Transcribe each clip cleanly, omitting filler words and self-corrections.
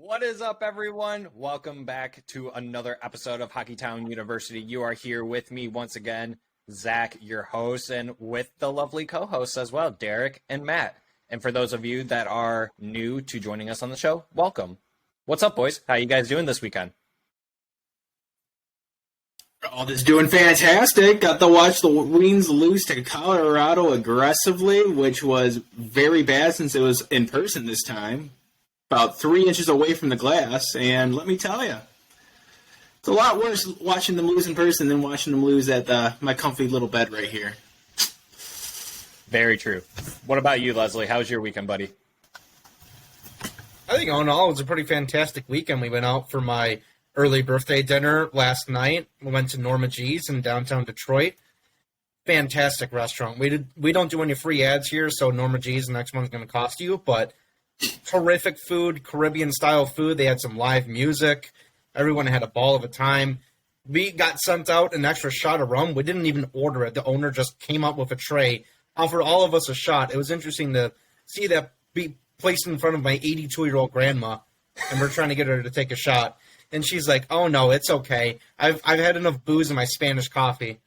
What is up, everyone? Welcome back to another episode of Hockeytown University. You are here with me once again, Zach, your host, and with the lovely co-hosts as well, Derek and Matt. And for those of you that are new to joining us on the show, welcome. What's up, boys? How you guys doing this weekend? All this doing fantastic. Got to watch the Wings lose to Colorado aggressively, which was very bad since it was in person this time. About 3 inches away from the glass, and let me tell you, it's a lot worse watching them lose in person than watching them lose at my comfy little bed right here. Very true. What about you, Leslie? How was your weekend, buddy? I think all in all, it was a pretty fantastic weekend. We went out for my early birthday dinner last night. We went to Norma G's in downtown Detroit. Fantastic restaurant. We don't do any free ads here, so Norma G's the next one's going to cost you, but terrific food, Caribbean-style food. They had some live music. Everyone had a ball of a time. We got sent out an extra shot of rum. We didn't even order it. The owner just came up with a tray, offered all of us a shot. It was interesting to see that be placed in front of my 82-year-old grandma, and we're trying to get her to take a shot. And she's like, "Oh, no, it's okay. I've had enough booze in my Spanish coffee."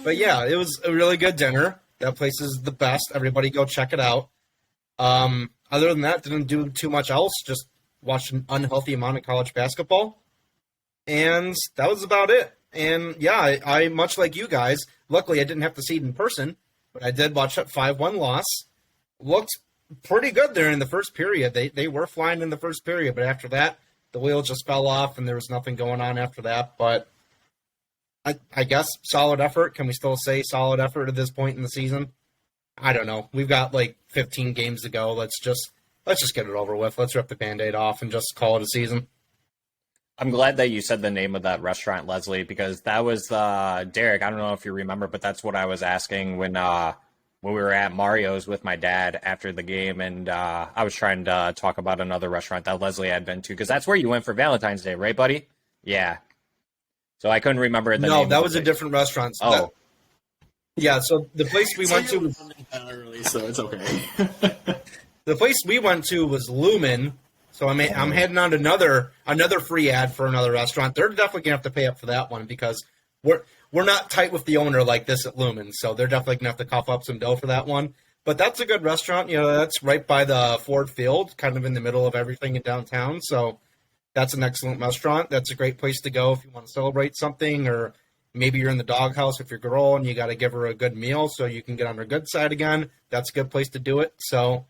But, yeah, it was a really good dinner. That place is the best. Everybody go check it out. Other than that, didn't do too much else. Just watched an unhealthy amount of college basketball. And that was about it. And, yeah, I much like you guys, luckily I didn't have to see it in person, but I did watch that 5-1 loss. Looked pretty good there in the first period. They were flying in the first period, but after that, the wheel just fell off and there was nothing going on after that. But I guess solid effort. Can we still say solid effort at this point in the season? I don't know. We've got like 15 games to go. Let's just get it over with. Let's rip the Band-Aid off and just call it a season. I'm glad that you said the name of that restaurant, Leslie, because that was Derek. I don't know if you remember, but that's what I was asking when we were at Mario's with my dad after the game, and I was trying to talk about another restaurant that Leslie had been to, because that's where you went for Valentine's Day, right, buddy? Yeah. So I couldn't remember the name. No, that was a different restaurant. So yeah, so the place we went to was early, so it's okay. the place we went to was Lumen. So I'm heading on to another free ad for another restaurant. They're definitely gonna have to pay up for that one because we're not tight with the owner like this at Lumen, so they're definitely gonna have to cough up some dough for that one. But that's a good restaurant. You know, that's right by the Ford Field, kind of in the middle of everything in downtown. So that's an excellent restaurant. That's a great place to go if you want to celebrate something, or maybe you're in the doghouse with your girl and you got to give her a good meal so you can get on her good side again. That's a good place to do it. So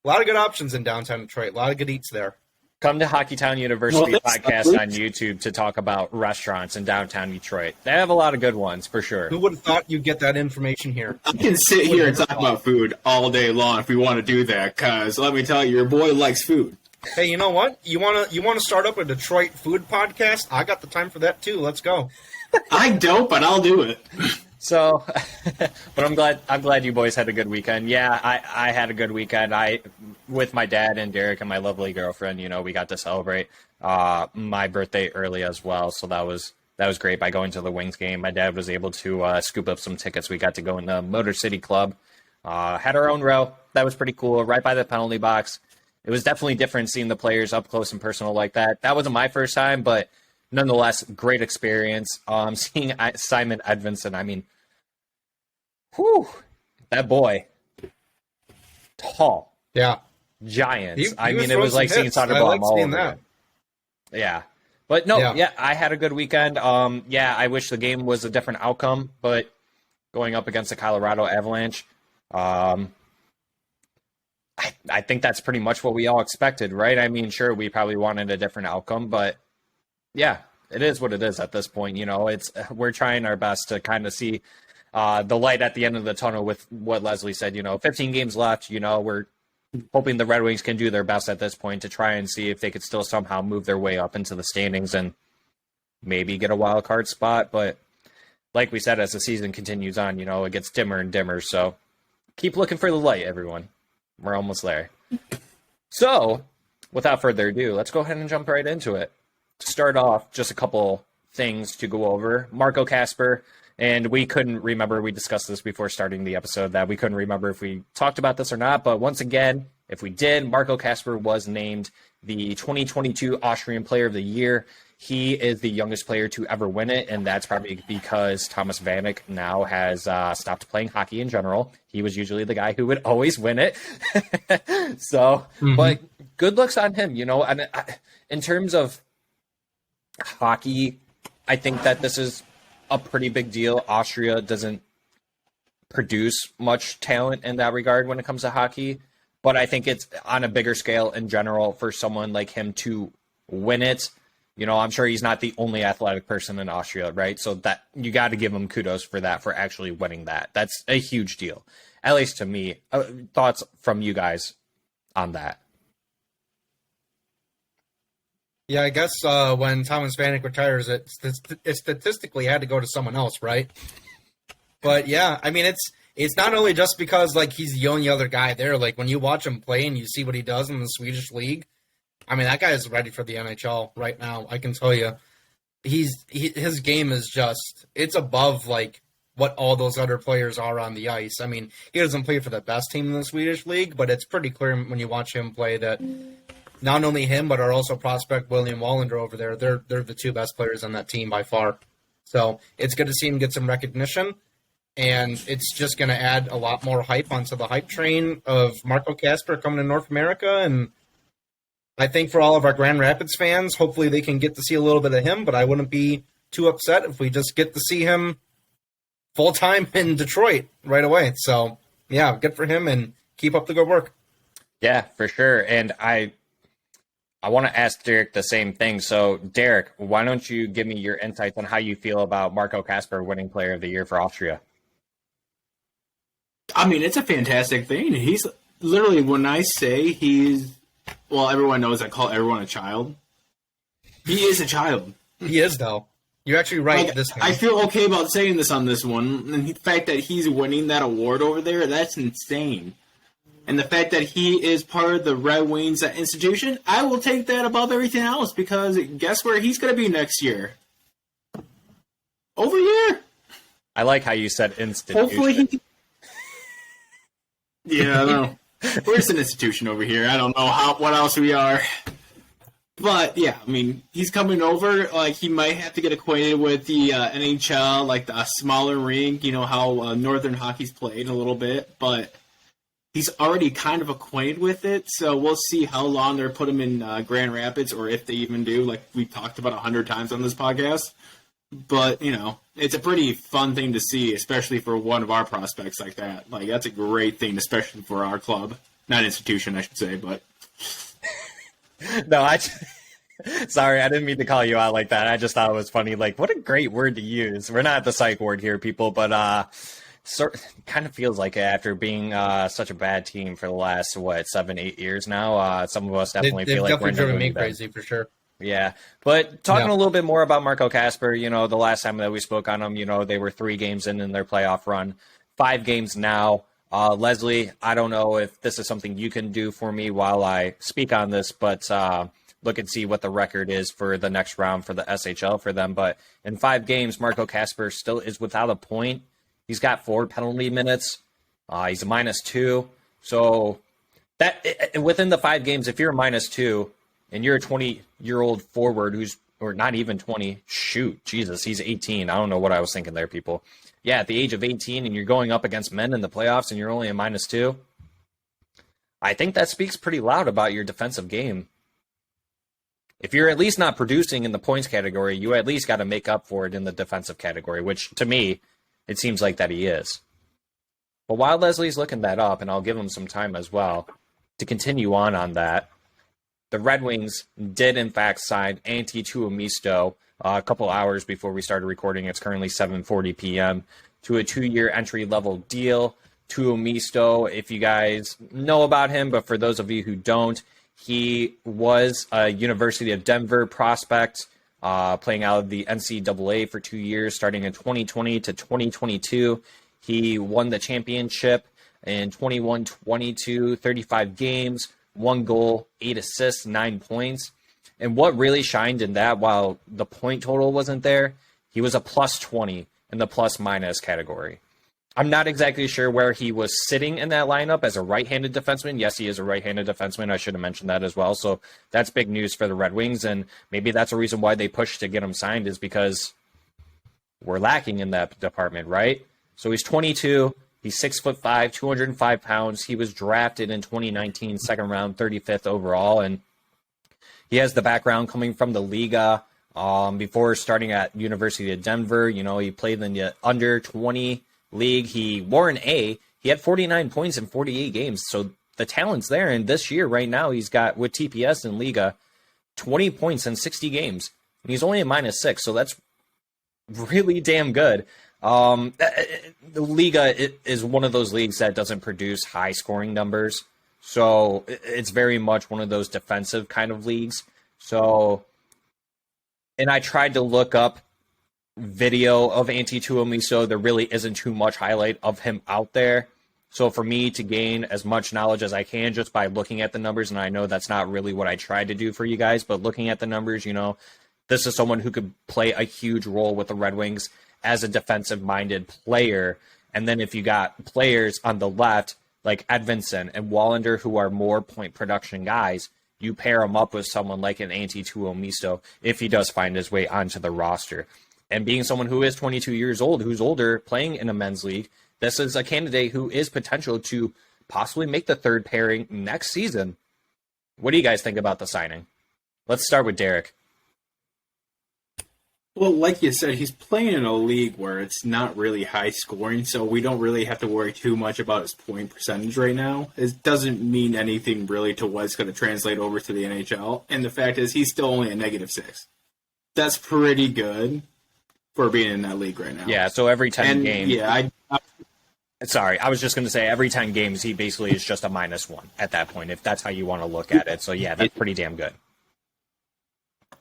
a lot of good options in downtown Detroit. A lot of good eats there. Come to Hockeytown University podcast on YouTube to talk about restaurants in downtown Detroit. They have a lot of good ones, for sure. Who would have thought you'd get that information here? I can sit here and talk about food all day long if we want to do that, because let me tell you, your boy likes food. Hey, you know what? You wanna start up a Detroit food podcast? I got the time for that too. Let's go. I don't, but I'll do it. So, but I'm glad you boys had a good weekend. Yeah, I had a good weekend. With my dad and Derek and my lovely girlfriend, you know, we got to celebrate my birthday early as well. So that was great by going to the Wings game. My dad was able to scoop up some tickets. We got to go in the Motor City Club. Had our own row. That was pretty cool. Right by the penalty box. It was definitely different seeing the players up close and personal like that. That wasn't my first time, but nonetheless, great experience. Seeing Simon Edvinnson, I mean, whew, that boy, tall, yeah, giants. I mean, it was like seeing soccer ball all over that. Yeah, but no, yeah, I had a good weekend. Yeah, I wish the game was a different outcome, but going up against the Colorado Avalanche, I think that's pretty much what we all expected, right? I mean, sure, we probably wanted a different outcome, but yeah, it is what it is at this point. You know, we're trying our best to kind of see the light at the end of the tunnel with what Leslie said. You know, 15 games left. You know, we're hoping the Red Wings can do their best at this point to try and see if they could still somehow move their way up into the standings and maybe get a wild card spot. But like we said, as the season continues on, you know, it gets dimmer and dimmer. So keep looking for the light, everyone. We're almost there. So, without further ado, let's go ahead and jump right into it. To start off, just a couple things to go over. Marco Kasper, and we couldn't remember, we discussed this before starting the episode, that we couldn't remember if we talked about this or not, but once again, if we did, Marco Kasper was named the 2022 Austrian Player of the Year. He is the youngest player to ever win it, and that's probably because Thomas Vanek now has stopped playing hockey in general. He was usually the guy who would always win it. So, but good looks on him, you know. And in terms of hockey, I think that this is a pretty big deal. Austria doesn't produce much talent in that regard when it comes to hockey, but I think it's on a bigger scale in general for someone like him to win it. You know, I'm sure he's not the only athletic person in Austria, right? So that you got to give him kudos for that, for actually winning that. That's a huge deal, at least to me. Thoughts from you guys on that? Yeah, I guess when Thomas Vanek retires, it statistically had to go to someone else, right? But yeah, I mean, it's not only just because like he's the only other guy there. Like when you watch him play and you see what he does in the Swedish league, I mean, that guy is ready for the NHL right now. I can tell you, his game is just, it's above like what all those other players are on the ice. I mean, he doesn't play for the best team in the Swedish league, but it's pretty clear when you watch him play that not only him, but our also prospect William Wallander over there, they're the two best players on that team by far. So it's good to see him get some recognition, and it's just going to add a lot more hype onto the hype train of Marco Kasper coming to North America. And I think for all of our Grand Rapids fans, hopefully they can get to see a little bit of him, but I wouldn't be too upset if we just get to see him full-time in Detroit right away. So, yeah, good for him, and keep up the good work. Yeah, for sure. And I want to ask Derek the same thing. So, Derek, why don't you give me your insights on how you feel about Marco Kasper winning Player of the Year for Austria? I mean, it's a fantastic thing. He's literally, when I say well, everyone knows I call everyone a child. He is a child. He is, though. You're actually right. Like, this I feel okay about saying this on this one. And the fact that he's winning that award over there, that's insane. And the fact that he is part of the Red Wings institution, I will take that above everything else, because guess where he's going to be next year? Over here. I like how you said institution. Hopefully Yeah, I don't know. We're just an institution over here. I don't know what else we are. But, yeah, I mean, he's coming over. Like, he might have to get acquainted with the NHL, like the smaller rink, you know, how Northern hockey's played a little bit. But he's already kind of acquainted with it, so we'll see how long they're put him in Grand Rapids, or if they even do, like we talked about 100 times on this podcast. But, you know, it's a pretty fun thing to see, especially for one of our prospects like that. Like, that's a great thing, especially for our club. Not institution, I should say, but... No, sorry, I didn't mean to call you out like that. I just thought it was funny. Like, what a great word to use. We're not at the psych ward here, people, but kind of feels like it after being such a bad team for the last, 7-8 years now. Some of us definitely feel like we're in driven me crazy for sure. Yeah, but talking a little bit more about Marco Kasper, you know, the last time that we spoke on him, you know, they were 3 games in their playoff run, 5 games now. Leslie, I don't know if this is something you can do for me while I speak on this, but look and see what the record is for the next round for the SHL for them. But in 5 games, Marco Kasper still is without a point. He's got 4 penalty minutes. He's a -2. So that within the 5 games, if you're a -2 and you're a 20-year-old forward or not even 20, Jesus, he's 18. I don't know what I was thinking there, people. Yeah, at the age of 18 and you're going up against men in the playoffs and you're only a -2, I think that speaks pretty loud about your defensive game. If you're at least not producing in the points category, you at least got to make up for it in the defensive category, which to me, it seems like that he is. But while Leslie's looking that up, and I'll give him some time as well, to continue on that, the Red Wings did in fact sign Annti Tuomisto a couple hours before we started recording. It's currently 7:40 p.m. to a 2-year entry-level deal. Tuomisto, if you guys know about him, but for those of you who don't, he was a University of Denver prospect, playing out of the NCAA for 2 years, starting in 2020 to 2022. He won the championship in 21-22, 35 games, 1 goal, 8 assists, 9 points. And what really shined in that, while the point total wasn't there, he was a +20 in the plus-minus category. I'm not exactly sure where he was sitting in that lineup as a right-handed defenseman. Yes, he is a right-handed defenseman. I should have mentioned that as well. So that's big news for the Red Wings, and maybe that's a reason why they pushed to get him signed, is because we're lacking in that department, right? So he's 22. He's 6'5", 205 pounds. He was drafted in 2019, second round, 35th overall, and he has the background coming from the Liiga. Before starting at University of Denver, he played in the under 20 league. He wore an A. He had 49 points in 48 games. So the talent's there. And this year, right now, he's got, with TPS and Liiga, 20 points in 60 games. And he's only a -6. So that's really damn good. The Liiga is one of those leagues that doesn't produce high scoring numbers. So it's very much one of those defensive kind of leagues. So, and I tried to look up video of Annti Tuomisto. There really isn't too much highlight of him out there. So for me to gain as much knowledge as I can just by looking at the numbers, and I know that's not really what I tried to do for you guys, but looking at the numbers, this is someone who could play a huge role with the Red Wings as a defensive-minded player. And then if you got players on the left like Edvinnson and Wallander who are more point production guys, you pair him up with someone like an Annti Tuomisto if he does find his way onto the roster. And being someone who is 22 years old, who's older, playing in a men's league, this is a candidate who is potential to possibly make the third pairing next season. What do you guys think about the signing? Let's start with Derek. Well, like you said, he's playing in a league where it's not really high scoring, so we don't really have to worry too much about his point percentage right now. It doesn't mean anything really to what's going to translate over to the NHL, and the fact is he's still only a -6. That's pretty good for being in that league right now. Yeah, so every 10 games. Yeah, Sorry, I was just going to say every 10 games he basically is just a -1 at that point, if that's how you want to look at it. So yeah, that's pretty damn good.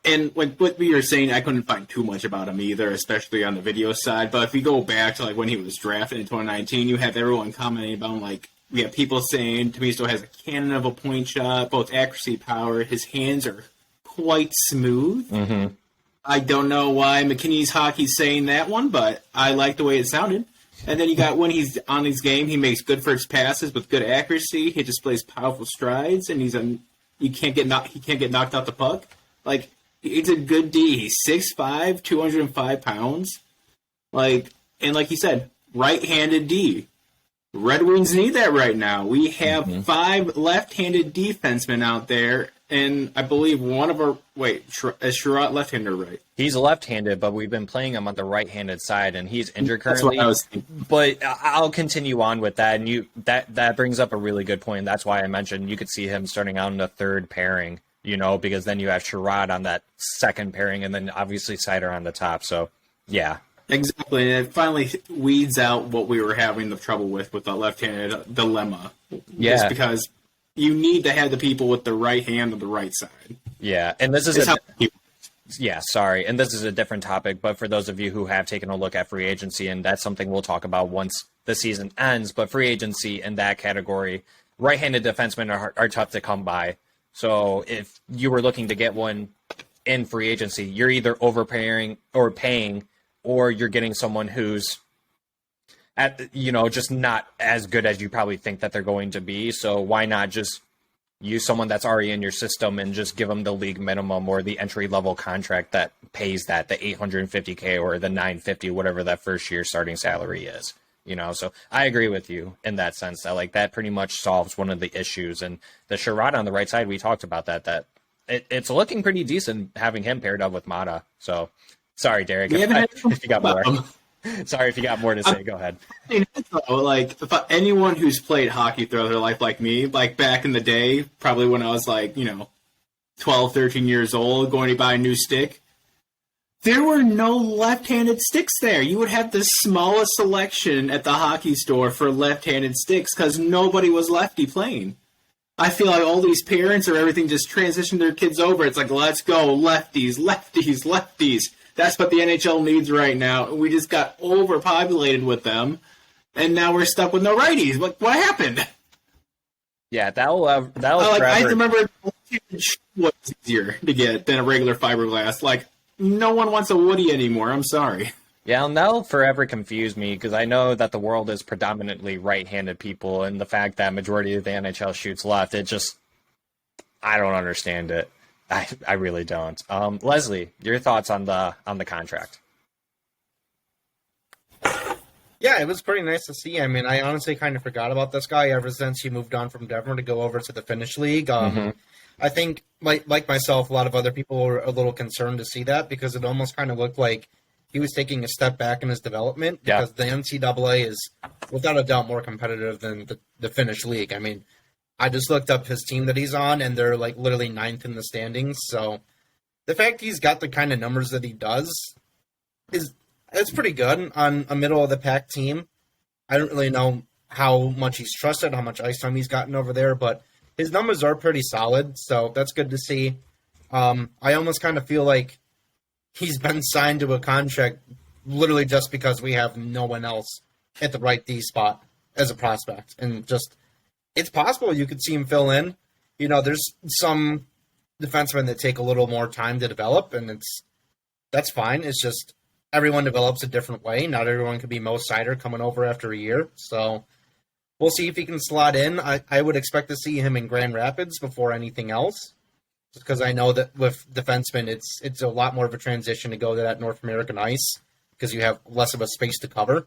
And like what we were saying, I couldn't find too much about him either, especially on the video side. But if we go back to like when he was drafted in 2019, you have everyone commenting about him, like we have people saying Tuomisto has a cannon of a point shot, both accuracy, power. His hands are quite smooth. Mm-hmm. I don't know why McKinney's Hockey's saying that one, but I like the way it sounded. And then you got when he's on his game, he makes good first passes with good accuracy. He displays powerful strides, and he can't get knocked out the puck. Like, it's a good D. He's 6'5", 205 pounds. Like you said, right-handed D. Red Wings need that right now. We have 5 left-handed defensemen out there, and I believe one of our... Wait, is Sherratt left-handed or right? He's left-handed, but we've been playing him on the right-handed side, and he's injured currently. That's what I was thinking. But I'll continue on with that, and that brings up a really good point. That's why I mentioned you could see him starting out in the third pairing, because then you have Sherratt on that second pairing, and then obviously Seider on the top. So, yeah. Exactly, and it finally weeds out what we were having the trouble with the left-handed dilemma. Yeah. Just because you need to have the people with the right hand on the right side. Yeah, and this is and this is a different topic, but for those of you who have taken a look at free agency, and that's something we'll talk about once the season ends, but free agency in that category, right-handed defensemen are tough to come by. So if you were looking to get one in free agency, you're either overpaying or paying, or you're getting someone who's just not as good as you probably think that they're going to be. So why not just use someone that's already in your system and just give them the league minimum or the entry level contract that pays that, the $850K or the $950, whatever that first year starting salary is. So I agree with you in that sense that that pretty much solves one of the issues. And the Sherratt on the right side, we talked about that it's looking pretty decent having him paired up with Mata. So sorry, Derek, if you got more. Sorry if you got more to say. Go ahead. If anyone who's played hockey throughout their life like me, like back in the day, probably when I was 12, 13 years old, going to buy a new stick, there were no left-handed sticks there. You would have the smallest selection at the hockey store for left-handed sticks because nobody was lefty playing. I feel like all these parents or everything just transitioned their kids over. It's like, let's go, lefties, lefties, lefties. That's what the NHL needs right now. We just got overpopulated with them, and now we're stuck with no righties. What happened? Yeah, that was I remember was easier to get than a regular fiberglass. No one wants a Woody anymore. I'm sorry. Yeah, and that'll forever confuse me because I know that the world is predominantly right-handed people, and the fact that majority of the NHL shoots left, I don't understand it. I really don't. Leslie, your thoughts on the contract? Yeah, it was pretty nice to see. I mean, I honestly kind of forgot about this guy ever since he moved on from Denver to go over to the Finnish league. I think, like myself, a lot of other people were a little concerned to see that because it almost kind of looked like he was taking a step back in his development because the NCAA is, without a doubt, more competitive than the Finnish league. I mean, I just looked up his team that he's on, and they're like literally 9th in the standings. So the fact he's got the kind of numbers that he does it's pretty good on a middle of the pack team. I don't really know how much he's trusted, how much ice time he's gotten over there, but his numbers are pretty solid. So that's good to see. I almost kind of feel like he's been signed to a contract literally just because we have no one else at the right D spot as a prospect. And just, it's possible you could see him fill in. You know, there's some defensemen that take a little more time to develop, and that's fine. It's just everyone develops a different way. Not everyone could be Mo Seider coming over after a year. So we'll see if he can slot in. I would expect to see him in Grand Rapids before anything else. Just because I know that with defensemen, it's a lot more of a transition to go to that North American ice because you have less of a space to cover.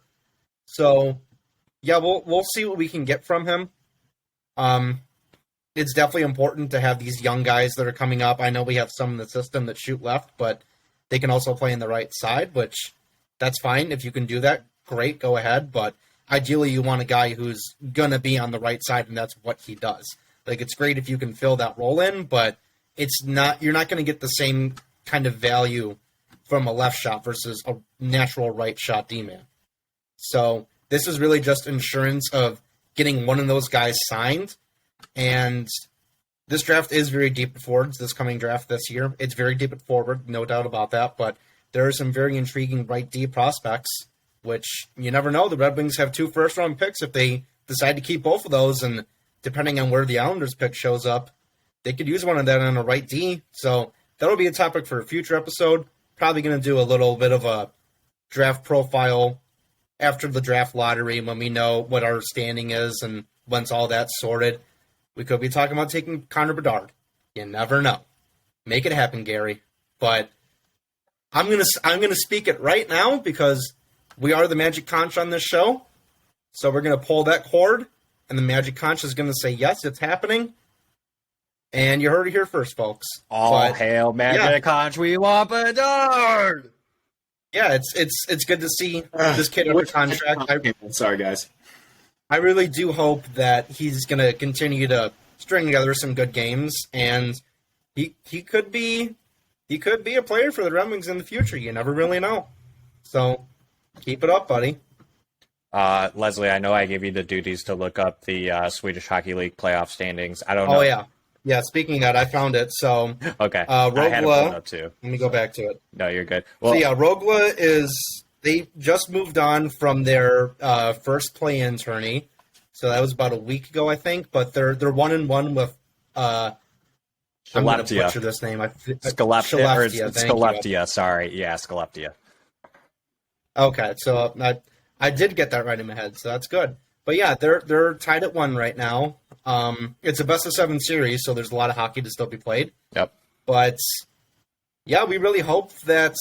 So, yeah, we'll see what we can get from him. It's definitely important to have these young guys that are coming up. I know we have some in the system that shoot left, but they can also play in the right side, which that's fine. If you can do that, great, go ahead. But ideally, you want a guy who's going to be on the right side, and that's what he does. Like, it's great if you can fill that role in, but you're not going to get the same kind of value from a left shot versus a natural right shot D-man. So this is really just insurance of getting one of those guys signed. And this draft is very deep at forwards, this coming draft this year. It's very deep at forward, no doubt about that. But there are some very intriguing right D prospects, which you never know. The Red Wings have 2 first-round picks if they decide to keep both of those. And depending on where the Islanders pick shows up, they could use one of that on a right D. So that'll be a topic for a future episode. Probably going to do a little bit of a draft profile after the draft lottery when we know what our standing is and once all that's sorted. We could be talking about taking Connor Bedard. You never know. Make it happen, Gary. But I'm gonna speak it right now because we are the Magic Conch on this show. So we're gonna pull that cord, and the Magic Conch is gonna say yes, it's happening. And you heard it here first, folks. All hail Magic Conch, we want Bedard! Yeah, it's good to see this kid under contract. Sorry, guys. I really do hope that he's going to continue to string together some good games, and he could be a player for the Red Wings in the future. You never really know. So keep it up, buddy. Leslie, I know I gave you the duties to look up the Swedish Hockey League playoff standings. I don't know. Oh, yeah. Speaking of that, I found it. So okay, Rogla, I had it pulled up too. Let me go back to it. No, you're good. Well, so yeah, Rogla they just moved on from their first play-in tourney, so that was about a week ago, I think. But they're 1-1 with I'm going to butcher this name. Skellefteå. Sorry, yeah, Skellefteå. Okay, so I did get that right in my head, so that's good. But yeah, they're tied at 1 right now. It's a best-of-7 series, so there's a lot of hockey to still be played. Yep. But yeah, we really hope that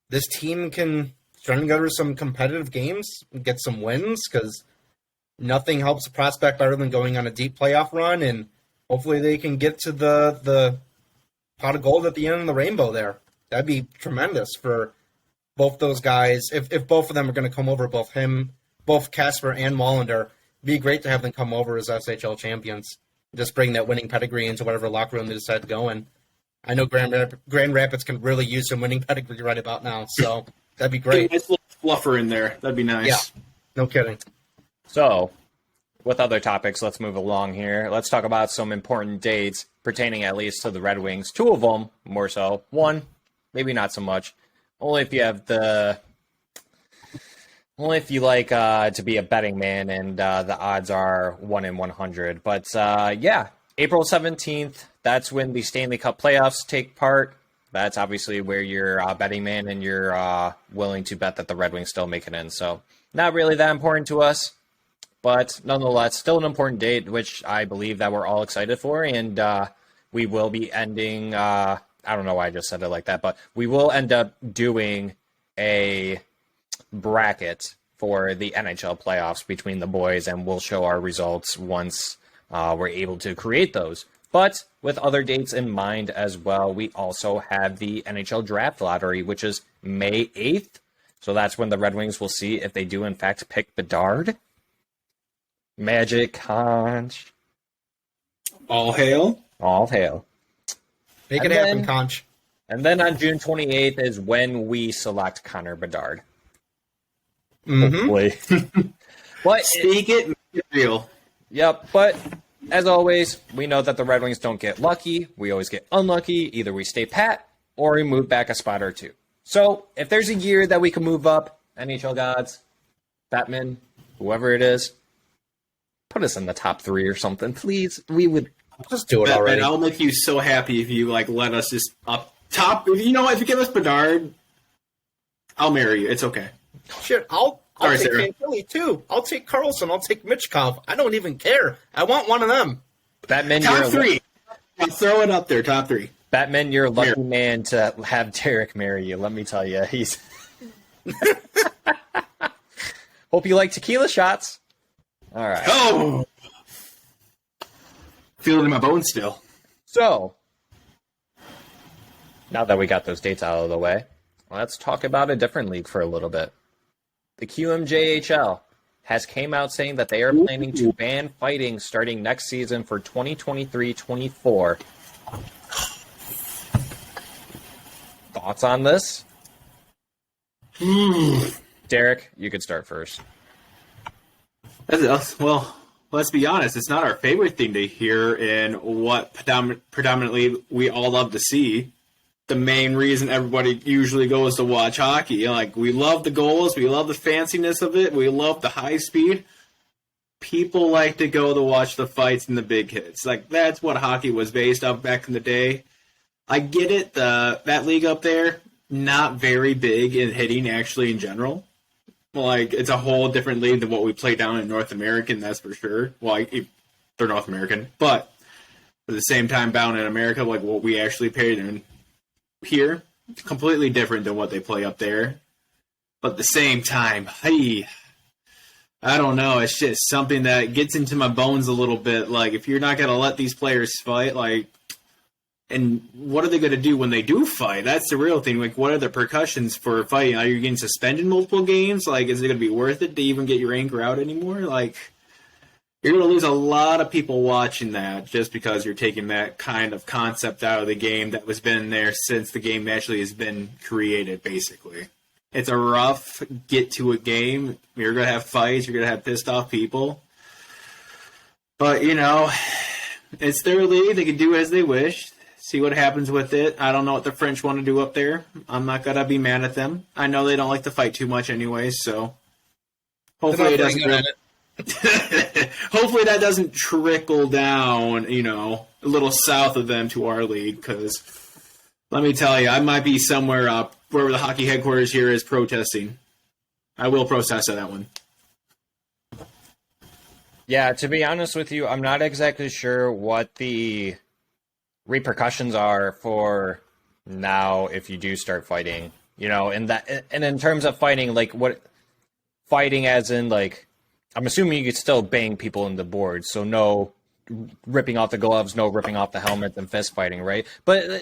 this team can string together some competitive games and get some wins, because nothing helps a prospect better than going on a deep playoff run, and hopefully they can get to the pot of gold at the end of the rainbow there. That'd be tremendous for both those guys. If both of them are going to come over, both Kasper and Mollander, it'd be great to have them come over as SHL champions. Just bring that winning pedigree into whatever locker room they decide to go in. I know Grand Rapids can really use some winning pedigree right about now, so that'd be great. A nice little fluffer in there. That'd be nice. Yeah, no kidding. So, with other topics, let's move along here. Let's talk about some important dates pertaining at least to the Red Wings. 2 of them, more so. 1, maybe not so much. Only if you like to be a betting man, and the odds are 1 in 100. But yeah, April 17th, that's when the Stanley Cup playoffs take part. that's obviously where you're a betting man and you're willing to bet that the Red Wings still make it in. So not really that important to us, but nonetheless, still an important date, which I believe that we're all excited for. And we will be ending, I don't know why I just said it like that, but we will end up doing a bracket for the NHL playoffs between the boys, and we'll show our results once we're able to create those. But with other dates in mind as well, we also have the NHL Draft Lottery, which is May 8th. So that's when the Red Wings will see if they do, in fact, pick Bedard. Magic Conch. All hail. All hail. Make it happen, Conch. And then on June 28th is when we select Connor Bedard. Mm-hmm. Hopefully. But Speak it, make it real. Yep, but as always, we know that the Red Wings don't get lucky. We always get unlucky. Either we stay pat or we move back a spot or two. So if there's a year that we can move up, NHL gods, Batman, whoever it is, put us in the top 3 or something, please. We would just do it already. I'll make you so happy if you let us just up top. If you give us Bedard, I'll marry you. It's okay. Shit, I'll take St. Philly too. I'll take Carlson. I'll take Michkov. I don't even care. I want one of them. Batman, top 3. I'll throw it up there. Top 3. Batman, you're a lucky man to have Derek marry you. Let me tell you, he's. Hope you like tequila shots. All right. Oh, feel it in my bones still. So, now that we got those dates out of the way, let's talk about a different league for a little bit. The QMJHL has came out saying that they are planning to ban fighting starting next season for 2023-24. Thoughts on this? Derek, you could start first. Well, let's be honest. It's not our favorite thing to hear and what predominantly we all love to see. The main reason everybody usually goes to watch hockey. We love the goals, we love the fanciness of it, we love the high speed. People like to go to watch the fights and the big hits. That's what hockey was based off back in the day. I get it, that league up there, not very big in hitting actually in general. It's a whole different league than what we play down in North American, that's for sure. They're North American, but at the same time, down in America, what we actually paid in here, completely different than what they play up there. But at the same time, hey, I don't know. It's just something that gets into my bones a little bit. If you're not going to let these players fight, and what are they going to do when they do fight? That's the real thing. What are the repercussions for fighting? Are you getting suspended multiple games? Is it going to be worth it to even get your anger out anymore? You're going to lose a lot of people watching that just because you're taking that kind of concept out of the game that was been there since the game actually has been created, basically. It's a rough get-to-it game. You're going to have fights. You're going to have pissed-off people. But, it's their league. They can do as they wish. See what happens with it. I don't know what the French want to do up there. I'm not going to be mad at them. I know they don't like to fight too much anyway, so hopefully it doesn't... Hopefully that doesn't trickle down, a little south of them to our league, because let me tell you, I might be somewhere up wherever the hockey headquarters here is protesting. I will protest on that one. Yeah, to be honest with you, I'm not exactly sure what the repercussions are for now if you do start fighting, and in terms of fighting, what fighting as in I'm assuming you could still bang people in the boards, so no ripping off the gloves, no ripping off the helmet and fist fighting, right? But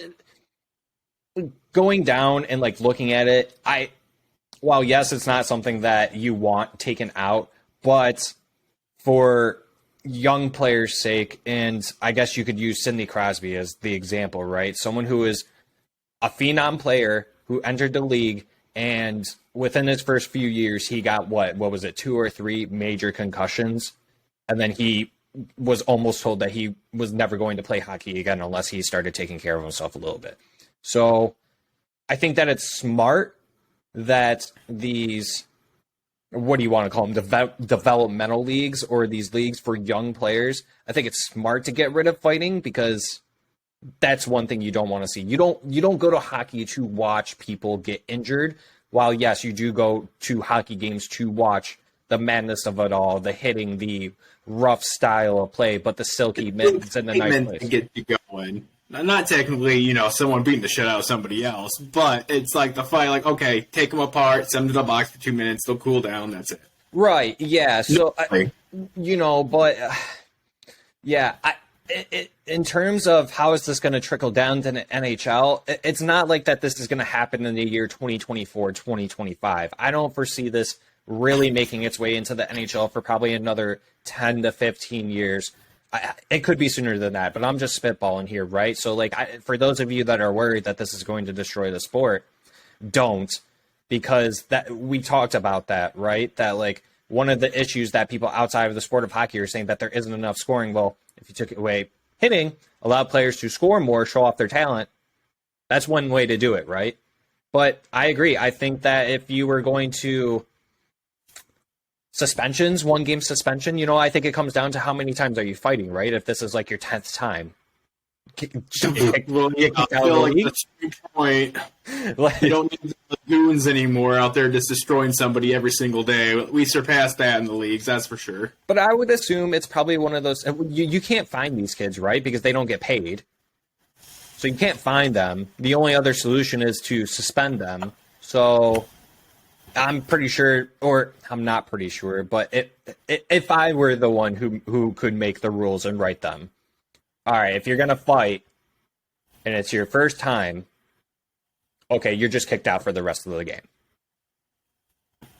going down and looking at it, while yes, it's not something that you want taken out, but for young players' sake, and I guess you could use Sidney Crosby as the example, right? Someone who is a phenom player who entered the league, and within his first few years, he got what was it, 2 or 3 major concussions, and then he was almost told that he was never going to play hockey again unless he started taking care of himself a little bit. So I think that it's smart that these, what do you want to call them, developmental leagues or these leagues for young players, I think it's smart to get rid of fighting because That's one thing you don't want to see. You don't go to hockey to watch people get injured. While yes, you do go to hockey games to watch the madness of it all, the hitting, the rough style of play, but the silky mitts and the nice place. To get you going. Not technically, someone beating the shit out of somebody else, but it's like the fight, like, okay, take them apart, send them to the box for 2 minutes, they'll cool down, that's it. Right, yeah. So, in terms of how is this going to trickle down to the NHL, it's not like that this is going to happen in the year 2024, 2025. I don't foresee this really making its way into the NHL for probably another 10 to 15 years. It could be sooner than that, but I'm just spitballing here, right? So, for those of you that are worried that this is going to destroy the sport, don't, because that we talked about that, right? That, one of the issues that people outside of the sport of hockey are saying that there isn't enough scoring. Well, if you took away hitting, allow players to score more, show off their talent, that's one way to do it, right? But I agree. I think that if you were going to suspensions, 1 game suspension, I think it comes down to how many times are you fighting, right? If this is your 10th time. Well, yeah, I feel like that's the point. You don't need the lagoons anymore out there just destroying somebody every single day. We surpassed that in the leagues, that's for sure. But I would assume it's probably one of those. You can't find these kids, right? Because they don't get paid. So you can't find them. The only other solution is to suspend them. So I'm pretty sure, or I'm not pretty sure, but if I were the one who could make the rules and write them, all right, if you're going to fight and it's your first time, okay, you're just kicked out for the rest of the game.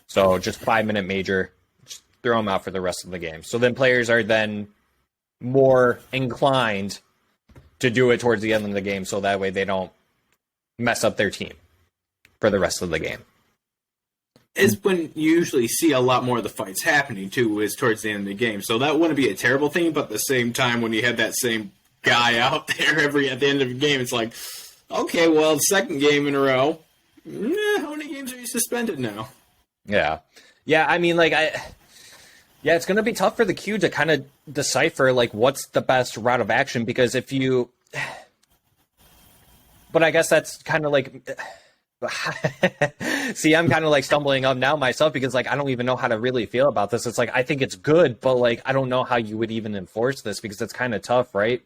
So just 5-minute major, just throw them out for the rest of the game. So then players are then more inclined to do it towards the end of the game, so that way they don't mess up their team for the rest of the game. Is when you usually see a lot more of the fights happening, too, is towards the end of the game. So that wouldn't be a terrible thing, but at the same time, when you had that same guy out there at the end of the game, it's like, okay, well, second game in a row. How many games are you suspended now? Yeah. Yeah, I mean, it's going to be tough for the Q to kind of decipher, what's the best route of action, because if you... But I guess that's kind of See, I'm kind of stumbling up now myself because I don't even know how to really feel about this. It's I think it's good, but I don't know how you would even enforce this because it's kind of tough, right?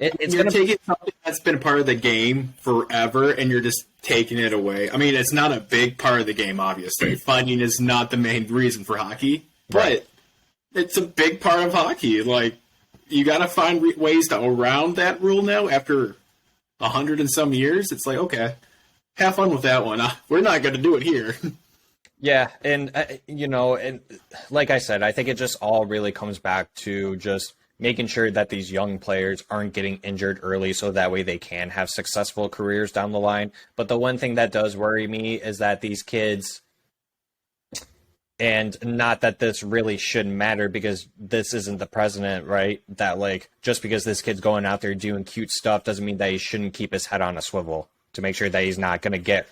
It's you're taking something that's been part of the game forever and you're just taking it away. I mean, it's not a big part of the game, obviously. Fighting is not the main reason for hockey, but it's a big part of hockey. You got to find ways to around that rule now after 100 and some years. It's okay. Have fun with that one. We're not going to do it here. Yeah, and, and like I said, I think it just all really comes back to just making sure that these young players aren't getting injured early so that way they can have successful careers down the line. But the one thing that does worry me is that these kids, and not that this really shouldn't matter because this isn't the president, right? That, just because this kid's going out there doing cute stuff doesn't mean that he shouldn't keep his head on a swivel to make sure that he's not going to get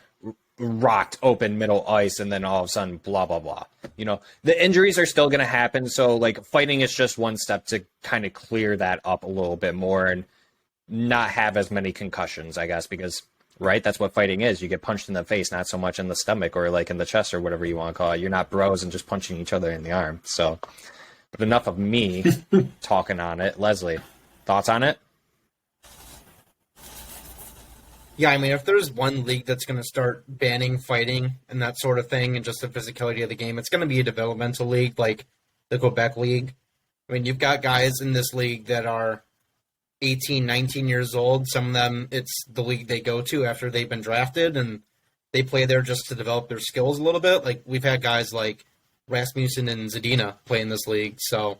rocked open middle ice and then all of a sudden blah, blah, blah. The injuries are still going to happen. So, fighting is just one step to kind of clear that up a little bit more and not have as many concussions, I guess, because, right, that's what fighting is. You get punched in the face, not so much in the stomach or, in the chest or whatever you want to call it. You're not bros and just punching each other in the arm. So, but enough of me talking on it. Leslie, thoughts on it? Yeah, I mean, if there's one league that's going to start banning fighting and that sort of thing and just the physicality of the game, it's going to be a developmental league like the Quebec League. I mean, you've got guys in this league that are 18, 19 years old. Some of them, it's the league they go to after they've been drafted, and they play there just to develop their skills a little bit. We've had guys like Rasmussen and Zadina play in this league, or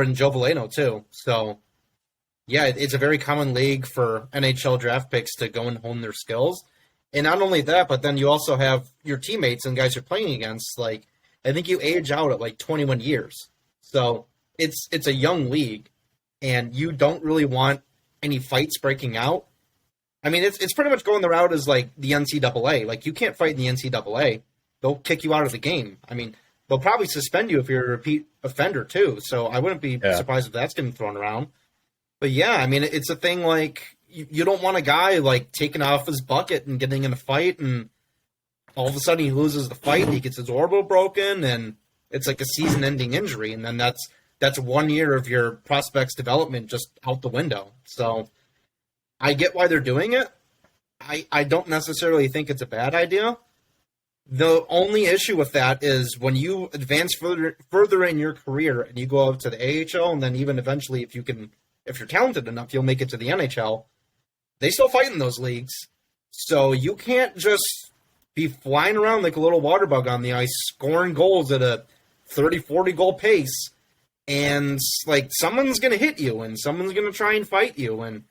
in Joe Valeno, too. So, yeah, it's a very common league for NHL draft picks to go and hone their skills. And not only that, but then you also have your teammates and guys you're playing against. I think you age out at 21 years. So it's a young league, and you don't really want any fights breaking out. I mean, it's pretty much going the route as the NCAA. You can't fight in the NCAA. They'll kick you out of the game. I mean, they'll probably suspend you if you're a repeat offender too. So I wouldn't be surprised if that's getting thrown around. But yeah, I mean, it's a thing you don't want a guy like taking off his bucket and getting in a fight, and all of a sudden he loses the fight, he gets his orbital broken, and it's like a season-ending injury, and then that's 1 year of your prospect's development just out the window. So I get why they're doing it. I don't necessarily think it's a bad idea. The only issue with that is when you advance further in your career and you go up to the AHL, and then even eventually, if you're talented enough, you'll make it to the NHL. They still fight in those leagues, so you can't just be flying around like a little water bug on the ice, scoring goals at a 30, 40 goal pace, and like someone's going to hit you and someone's going to try and fight you, and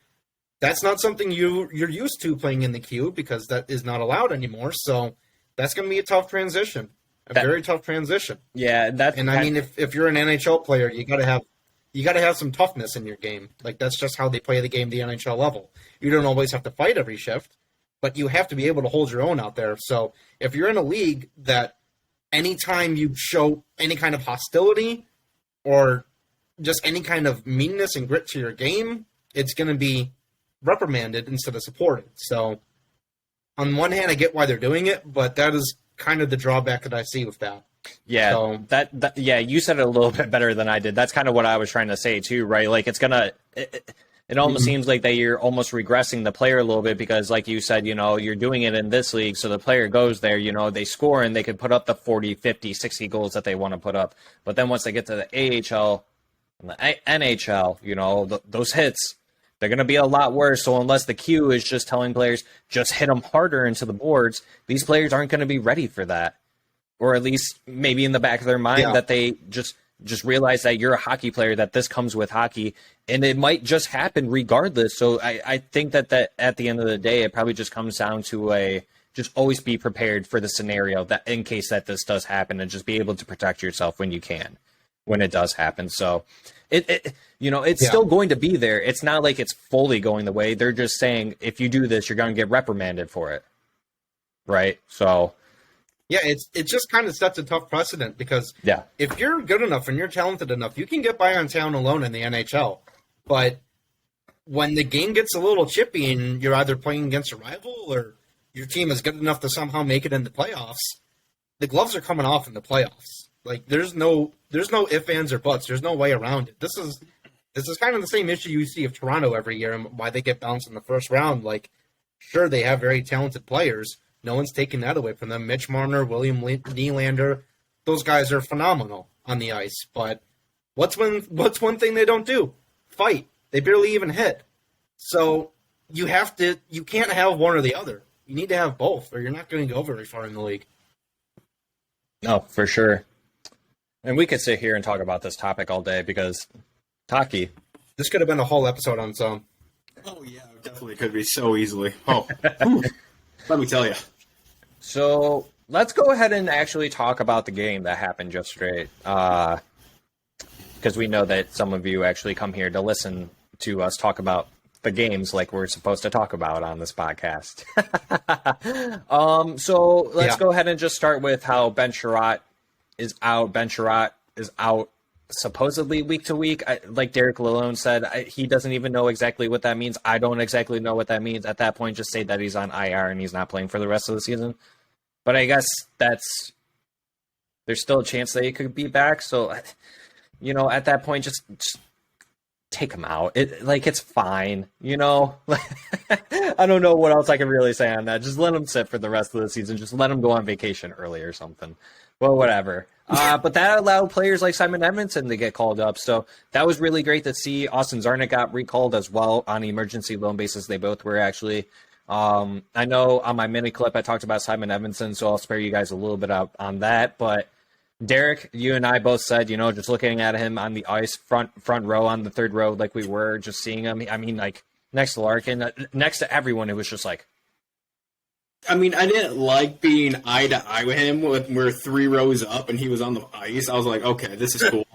that's not something you're used to playing in the queue because that is not allowed anymore. So that's going to be a tough transition, very tough transition. Yeah, I mean, if you're an NHL player, you got to have some toughness in your game. Like that's just how they play the game, the NHL level. You don't always have to fight every shift, but you have to be able to hold your own out there. So if you're in a league that anytime you show any kind of hostility or just any kind of meanness and grit to your game, it's going to be reprimanded instead of supported. So on one hand, I get why they're doing it, but that is kind of the drawback that I see with that. Yeah, so, that you said it a little bit better than I did. That's kind of what I was trying to say too, right? Like it almost seems like that you're almost regressing the player a little bit because, like you said, you're doing it in this league, so the player goes there, they score and they can put up the 40, 50, 60 goals that they want to put up. But then once they get to the AHL and the NHL, those hits, they're going to be a lot worse. So unless the Q is just telling players, just hit them harder into the boards, these players aren't going to be ready for that. Or at least maybe in the back of their mind that they just realize that you're a hockey player, that this comes with hockey, and it might just happen regardless. So I think that at the end of the day, it probably just comes down to just always be prepared for the scenario that in case that this does happen, and just be able to protect yourself when it does happen. So it's still going to be there. It's not like it's fully going the way. They're just saying, if you do this, you're going to get reprimanded for it. Right. So yeah, it just kind of sets a tough precedent because if you're good enough and you're talented enough, you can get by on town alone in the NHL. But when the game gets a little chippy and you're either playing against a rival or your team is good enough to somehow make it in the playoffs, the gloves are coming off in the playoffs. Like there's no ifs, ands, or buts. There's no way around it. This is kind of the same issue you see of Toronto every year and why they get bounced in the first round. Like, sure, they have very talented players. No one's taking that away from them. Mitch Marner, William Nylander, those guys are phenomenal on the ice. But what's one thing they don't do? Fight. They barely even hit. So you can't have one or the other. You need to have both, or you're not going to go very far in the league. No, for sure. And we could sit here and talk about this topic all day because hockey. This could have been a whole episode on its own. Oh yeah, it definitely could be so easily. Oh, let me tell you. So let's go ahead and actually talk about the game that happened yesterday, because we know that some of you actually come here to listen to us talk about the games like we're supposed to talk about on this podcast. So let's go ahead and just start with how Ben Sherratt is out. Ben Sherratt is out supposedly week to week. Like Derek Lalone said, he doesn't even know exactly what that means. I don't exactly know what that means. At that point, just say that he's on IR and he's not playing for the rest of the season. But I guess there's still a chance that he could be back. So, at that point, just take him out. It's fine. I don't know what else I can really say on that. Just let him sit for the rest of the season. Just let him go on vacation early or something. Well, whatever. But that allowed players like Simon Edvinnson to get called up. So that was really great to see. Austin Czarnik got recalled as well on emergency loan basis. They both were actually. I know on my mini clip I talked about Simon Edvinnson, so I'll spare you guys a little bit out on that. But Derek, you and I both said, just looking at him on the ice, front row on the third row, like we were just seeing him. I mean, like next to Larkin, next to everyone, it was just like. I mean, I didn't like being eye to eye with him when we're 3 rows up and he was on the ice. I was like, okay, this is cool.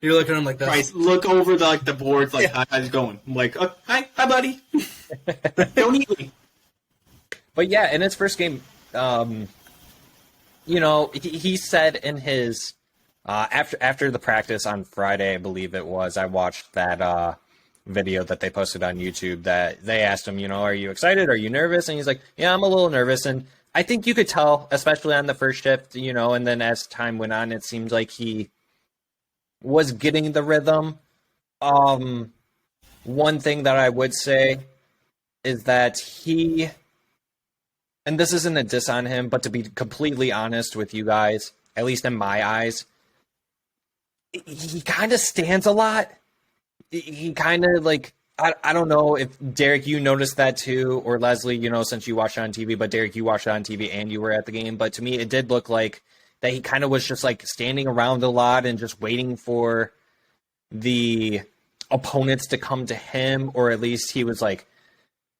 You're looking at him like that. Right, look over the boards, like, how's it going? I'm like, hi, buddy. Don't eat me. But yeah, in his first game, he said in his after the practice on Friday, I believe it was. I watched that video that they posted on YouTube that they asked him, are you excited? Are you nervous? And he's like, yeah, I'm a little nervous. And I think you could tell, especially on the first shift, and then as time went on, it seemed like he was getting the rhythm. One thing that I would say is that and this isn't a diss on him, but to be completely honest with you guys, at least in my eyes, he kind of stands a lot. He kind of I don't know if Derek, you noticed that too, or Leslie, since you watched it on TV, but Derek, you watched it on TV and you were at the game. But to me, it did look like that he kind of was just standing around a lot and just waiting for the opponents to come to him, or at least he was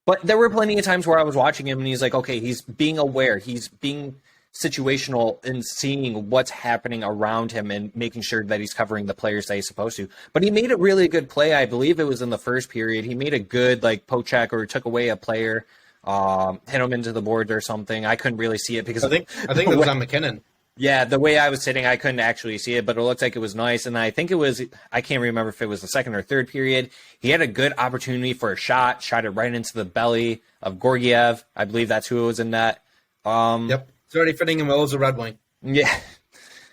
but there were plenty of times where I was watching him and he's okay, he's being aware, he's being situational and seeing what's happening around him and making sure that he's covering the players that he's supposed to. But he made a really good play. I believe it was in the first period. He made a good poke check or took away a player, hit him into the boards or something. I couldn't really see it because I think it was on McKinnon. Yeah, the way I was sitting, I couldn't actually see it, but it looked like it was nice. And I think I can't remember if it was the second or third period. He had a good opportunity for a shot it right into the belly of Gorgiev. I believe that's who it was in net. Yep. It's already fitting him well as a Red Wing. Yeah.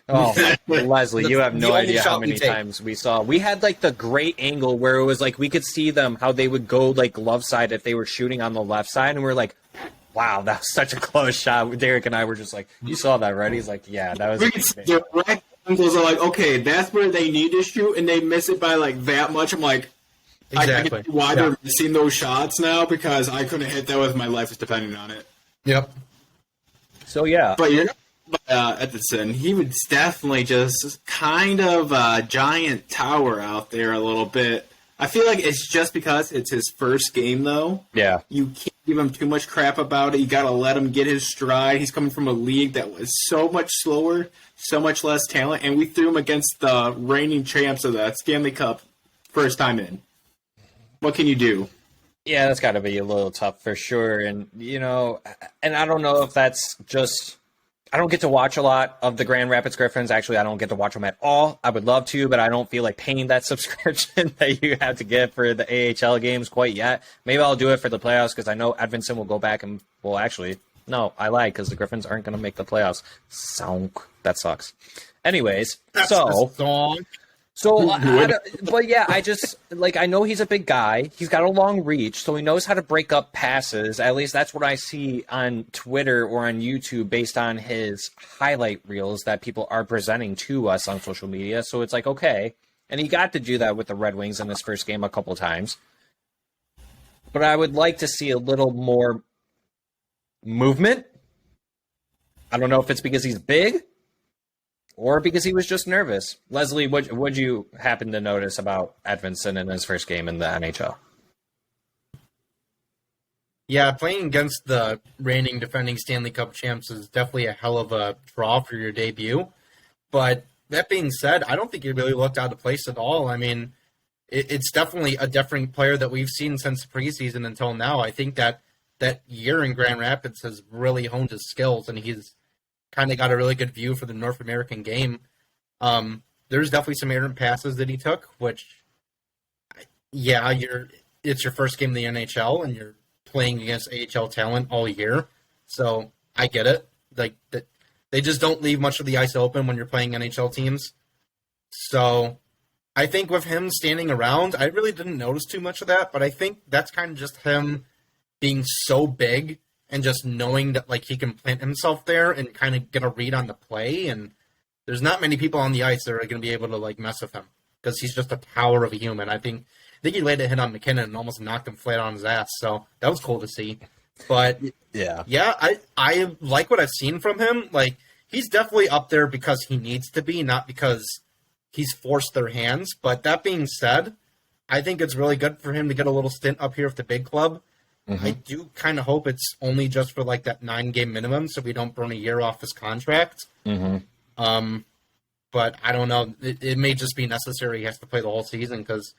Oh, Leslie, you have no idea how many times we saw. We had the great angle where it was we could see them, how they would go glove side if they were shooting on the left side. And we're wow, that was such a close shot. Derek and I were just you saw that, right? He's yeah, that was the right angles are okay, that's where they need to shoot, and they miss it by that much. I'm exactly. I can see why they're missing those shots now, because I couldn't hit that with my life was depending on it. Yep. So, yeah. But Edvinnson, he was definitely just kind of a giant tower out there a little bit. I feel it's just because it's his first game, though. Yeah. You can't give him too much crap about it. You got to let him get his stride. He's coming from a league that was so much slower, so much less talent, and we threw him against the reigning champs of the Stanley Cup first time in. What can you do? Yeah, that's got to be a little tough for sure. And, and I don't know if that's just, I don't get to watch a lot of the Grand Rapids Griffins. Actually, I don't get to watch them at all. I would love to, but I don't feel like paying that subscription that you have to get for the AHL games quite yet. Maybe I'll do it for the playoffs because I know Edvinnson will go back and, well, actually, no, I lied because the Griffins aren't going to make the playoffs. That sucks. Anyways, That's the song. But yeah, I just, I know he's a big guy. He's got a long reach, so he knows how to break up passes. At least that's what I see on Twitter or on YouTube based on his highlight reels that people are presenting to us on social media. So it's okay. And he got to do that with the Red Wings in his first game a couple times. But I would like to see a little more movement. I don't know if it's because he's big or because he was just nervous. Leslie, what'd you happen to notice about Edvinnson in his first game in the NHL? Yeah, playing against the reigning defending Stanley Cup champs is definitely a hell of a draw for your debut. But that being said, I don't think he really looked out of place at all. I mean, it's definitely a different player that we've seen since the preseason until now. I think that year in Grand Rapids has really honed his skills, and he's kind of got a really good view for the North American game. There's definitely some errant passes that he took, which, yeah, it's your first game in the NHL, and you're playing against AHL talent all year, so I get it. They just don't leave much of the ice open when you're playing NHL teams. So I think with him standing around, I really didn't notice too much of that, but I think that's kind of just him being so big and just knowing that he can plant himself there and kind of get a read on the play. And there's not many people on the ice that are going to be able to mess with him because he's just a tower of a human. I think he laid a hit on McKinnon and almost knocked him flat on his ass. So that was cool to see. But yeah, I like what I've seen from him. He's definitely up there because he needs to be, not because he's forced their hands. But that being said, I think it's really good for him to get a little stint up here with the big club. Mm-hmm. I do kind of hope it's only just for that 9-game minimum, so we don't burn a year off his contract. Mm-hmm. But I don't know. It may just be necessary. He has to play the whole season because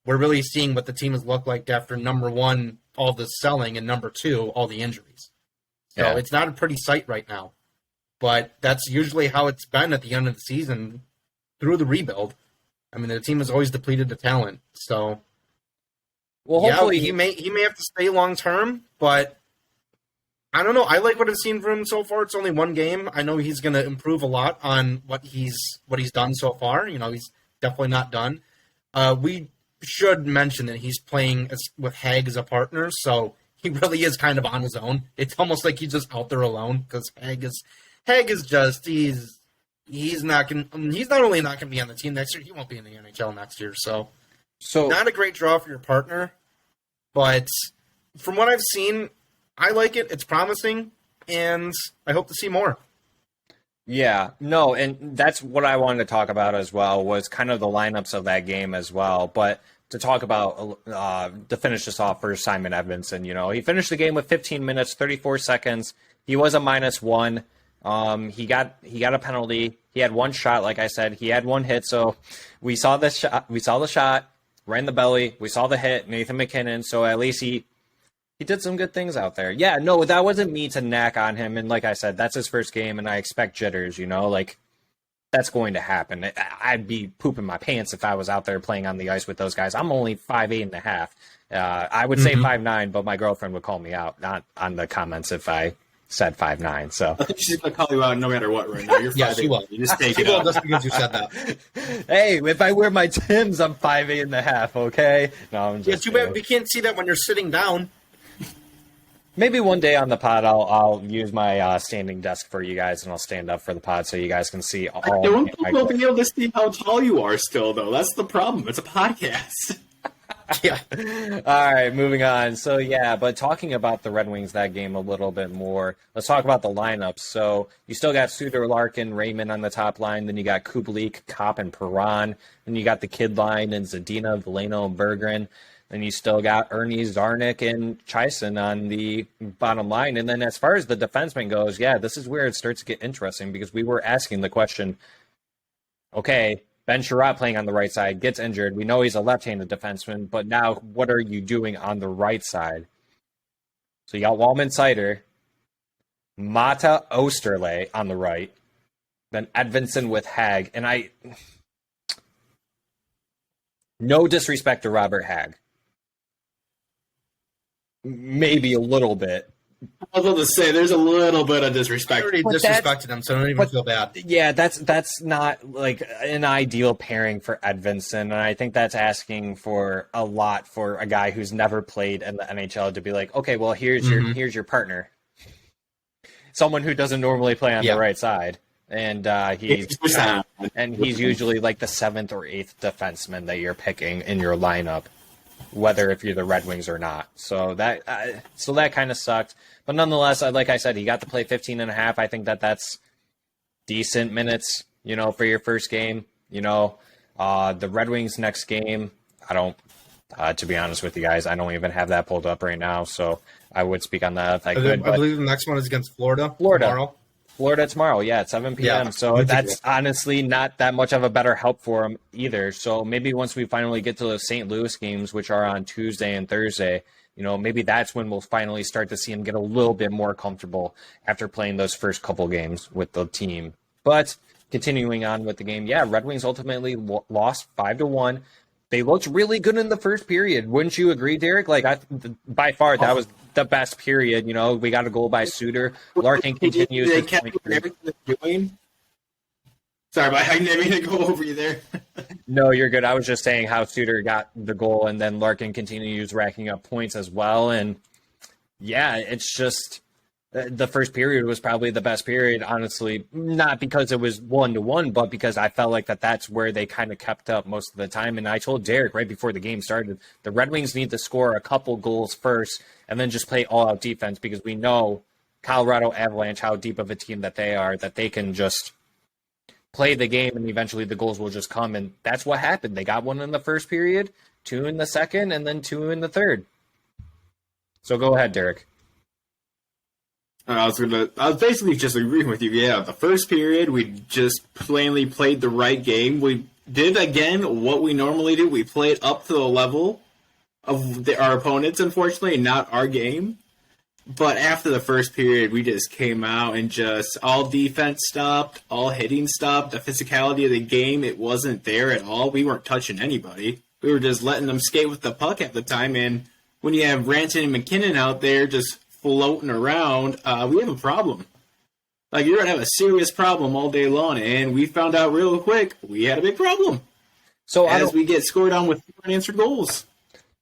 we're really seeing what the team has looked like after number one, all the selling, and number two, all the injuries. So It's not a pretty sight right now. But that's usually how it's been at the end of the season through the rebuild. I mean, the team has always depleted the talent. So Well, Yeah, hopefully he may have to stay long term, but I don't know. I like what I've seen from him so far. It's only one game. I know he's going to improve a lot on what he's done so far. He's definitely not done. We should mention that he's playing with Hag as a partner, so he really is kind of on his own. It's almost like he's just out there alone because Hag is just he's not only not going to be on the team next year, he won't be in the NHL next year. So not a great draw for your partner, but from what I've seen, I like it. It's promising, and I hope to see more. Yeah, no, and that's what I wanted to talk about as well, was kind of the lineups of that game as well. But to talk about, to finish this off for Simon Edvinnson, he finished the game with 15 minutes, 34 seconds. He was a -1. He got a penalty. He had one shot, like I said. He had one hit, so we saw the shot, right in the belly. We saw the hit, Nathan McKinnon, so at least he did some good things out there. Yeah, no, that wasn't me to knack on him. And like I said, that's his first game, and I expect jitters, like that's going to happen. I'd be pooping my pants if I was out there playing on the ice with those guys. I'm only 5'8.5". I would say 5'9", but my girlfriend would call me out, not on the comments if I said 5'9". So she's going to call you out no matter what right now. You're 5'8". Yeah, she will. You just take she it will out. just because you said that. Hey, if I wear my Timbs, I'm 5'8.5", okay? No, I'm just we can't see that when you're sitting down. Maybe one day on the pod, I'll use my standing desk for you guys, and I'll stand up for the pod so you guys can see all. I don't think we'll be able to see how tall you are still, though. That's the problem. It's a podcast. Yeah. All right, moving on. So, yeah, but talking about the Red Wings that game a little bit more, let's talk about the lineups. So, you still got Suter, Larkin, Raymond on the top line. Then you got Kubalik, Kopp, and Perron. Then you got the kid line and Zadina, Veleno, and Berggren. Then you still got Ernie, Zarnik, and Chison on the bottom line. And then as far as the defenseman goes, yeah, this is where it starts to get interesting because we were asking the question, okay, Ben Sherratt playing on the right side gets injured. We know he's a left-handed defenseman, but now what are you doing on the right side? So you got Wallman Sider, Mata Osterley on the right, then Edvinnson with Hag. And no disrespect to Robert Hag. Maybe a little bit. I was about to say, there's a little bit of I disrespect. already disrespected him, so I don't even feel bad. Yeah, that's not like an ideal pairing for Edvinnson, and I think that's asking for a lot for a guy who's never played in the NHL to be like, okay, well here's your partner, someone who doesn't normally play on the right side, and he's usually like the 7th or 8th defenseman that you're picking in your lineup, whether if you're the Red Wings or not. So that kind of sucked. But nonetheless, like I said, he got to play 15 and a half. I think that's decent minutes, for your first game. The Red Wings next game, to be honest with you guys, I don't even have that pulled up right now. So I would speak on that if I could. I believe the next one is against Florida. Tomorrow. Florida tomorrow, at 7 p.m. So that's honestly not that much of a better help for him either. So maybe once we finally get to the St. Louis games, which are on Tuesday and Thursday, maybe that's when we'll finally start to see him get a little bit more comfortable after playing those first couple games with the team. But continuing on with the game, Red Wings ultimately lost 5-1. They looked really good in the first period. Wouldn't you agree, Derek? By far, that was the best period. We got a goal by Suter. Larkin continues. They kept everything they're doing. Sorry, but I didn't mean to go over you there. No, you're good. I was just saying how Suter got the goal, and then Larkin continues racking up points as well. And it's just the first period was probably the best period, honestly, not because it was 1-1, but because I felt like that's where they kind of kept up most of the time. And I told Derek right before the game started, the Red Wings need to score a couple goals first and then just play all-out defense, because we know Colorado Avalanche, how deep of a team that they are, that they can just play the game and eventually the goals will just come. And that's what happened. They got one in the first period, 2 in the second, and then 2 in the third. So go ahead, Derek. I was basically just agreeing with you. Yeah, the first period, we just plainly played the right game. We did, again, what we normally do. We played up to the level of our opponents, unfortunately, not our game. But after the first period, we just came out and just all defense stopped, all hitting stopped. The physicality of the game, it wasn't there at all. We weren't touching anybody. we were just letting them skate with the puck at the time. And when you have Ranton and McKinnon out there just floating around, we have a problem. Like, you're going to have a serious problem all day long. And we found out real quick we had a big problem. So as we get scored on with unanswered goals.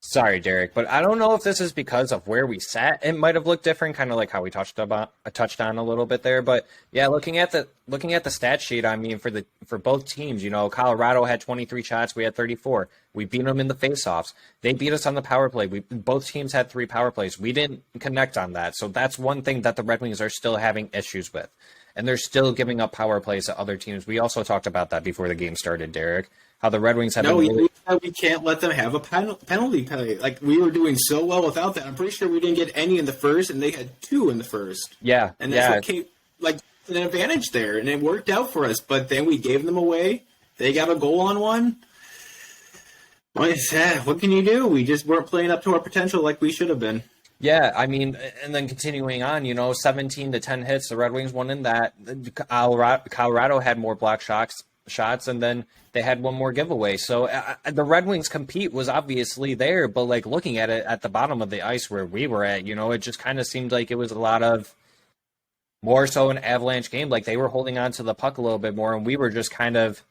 Sorry, Derek, but I don't know if this is because of where we sat. It might have looked different, kind of like how we touched on a little bit there. But yeah, looking at the stat sheet, I mean, for both teams, you know, Colorado had 23 shots, we had 34. We beat them in the faceoffs. They beat us on the power play. Both teams had 3 power plays. We didn't connect on that, so that's one thing that the Red Wings are still having issues with, and they're still giving up power plays to other teams. We also talked about that before the game started, Derek. How the Red Wings have we can't let them have a penalty play. Like, we were doing so well without that. I'm pretty sure we didn't get any in the first, and they had 2 in the first. Yeah, and that's what came, like, an advantage there, and it worked out for us. But then we gave them away. They got a goal on one. What can you do? We just weren't playing up to our potential like we should have been. Yeah, I mean, and then continuing on, you know, 17-10 hits. The Red Wings won in that. Colorado had more block shots, and then they had one more giveaway. So the Red Wings compete was obviously there, but like looking at it at the bottom of the ice where we were at, you know, it just kind of seemed like it was a lot of more so an Avalanche game. Like they were holding on to the puck a little bit more, and we were just kind of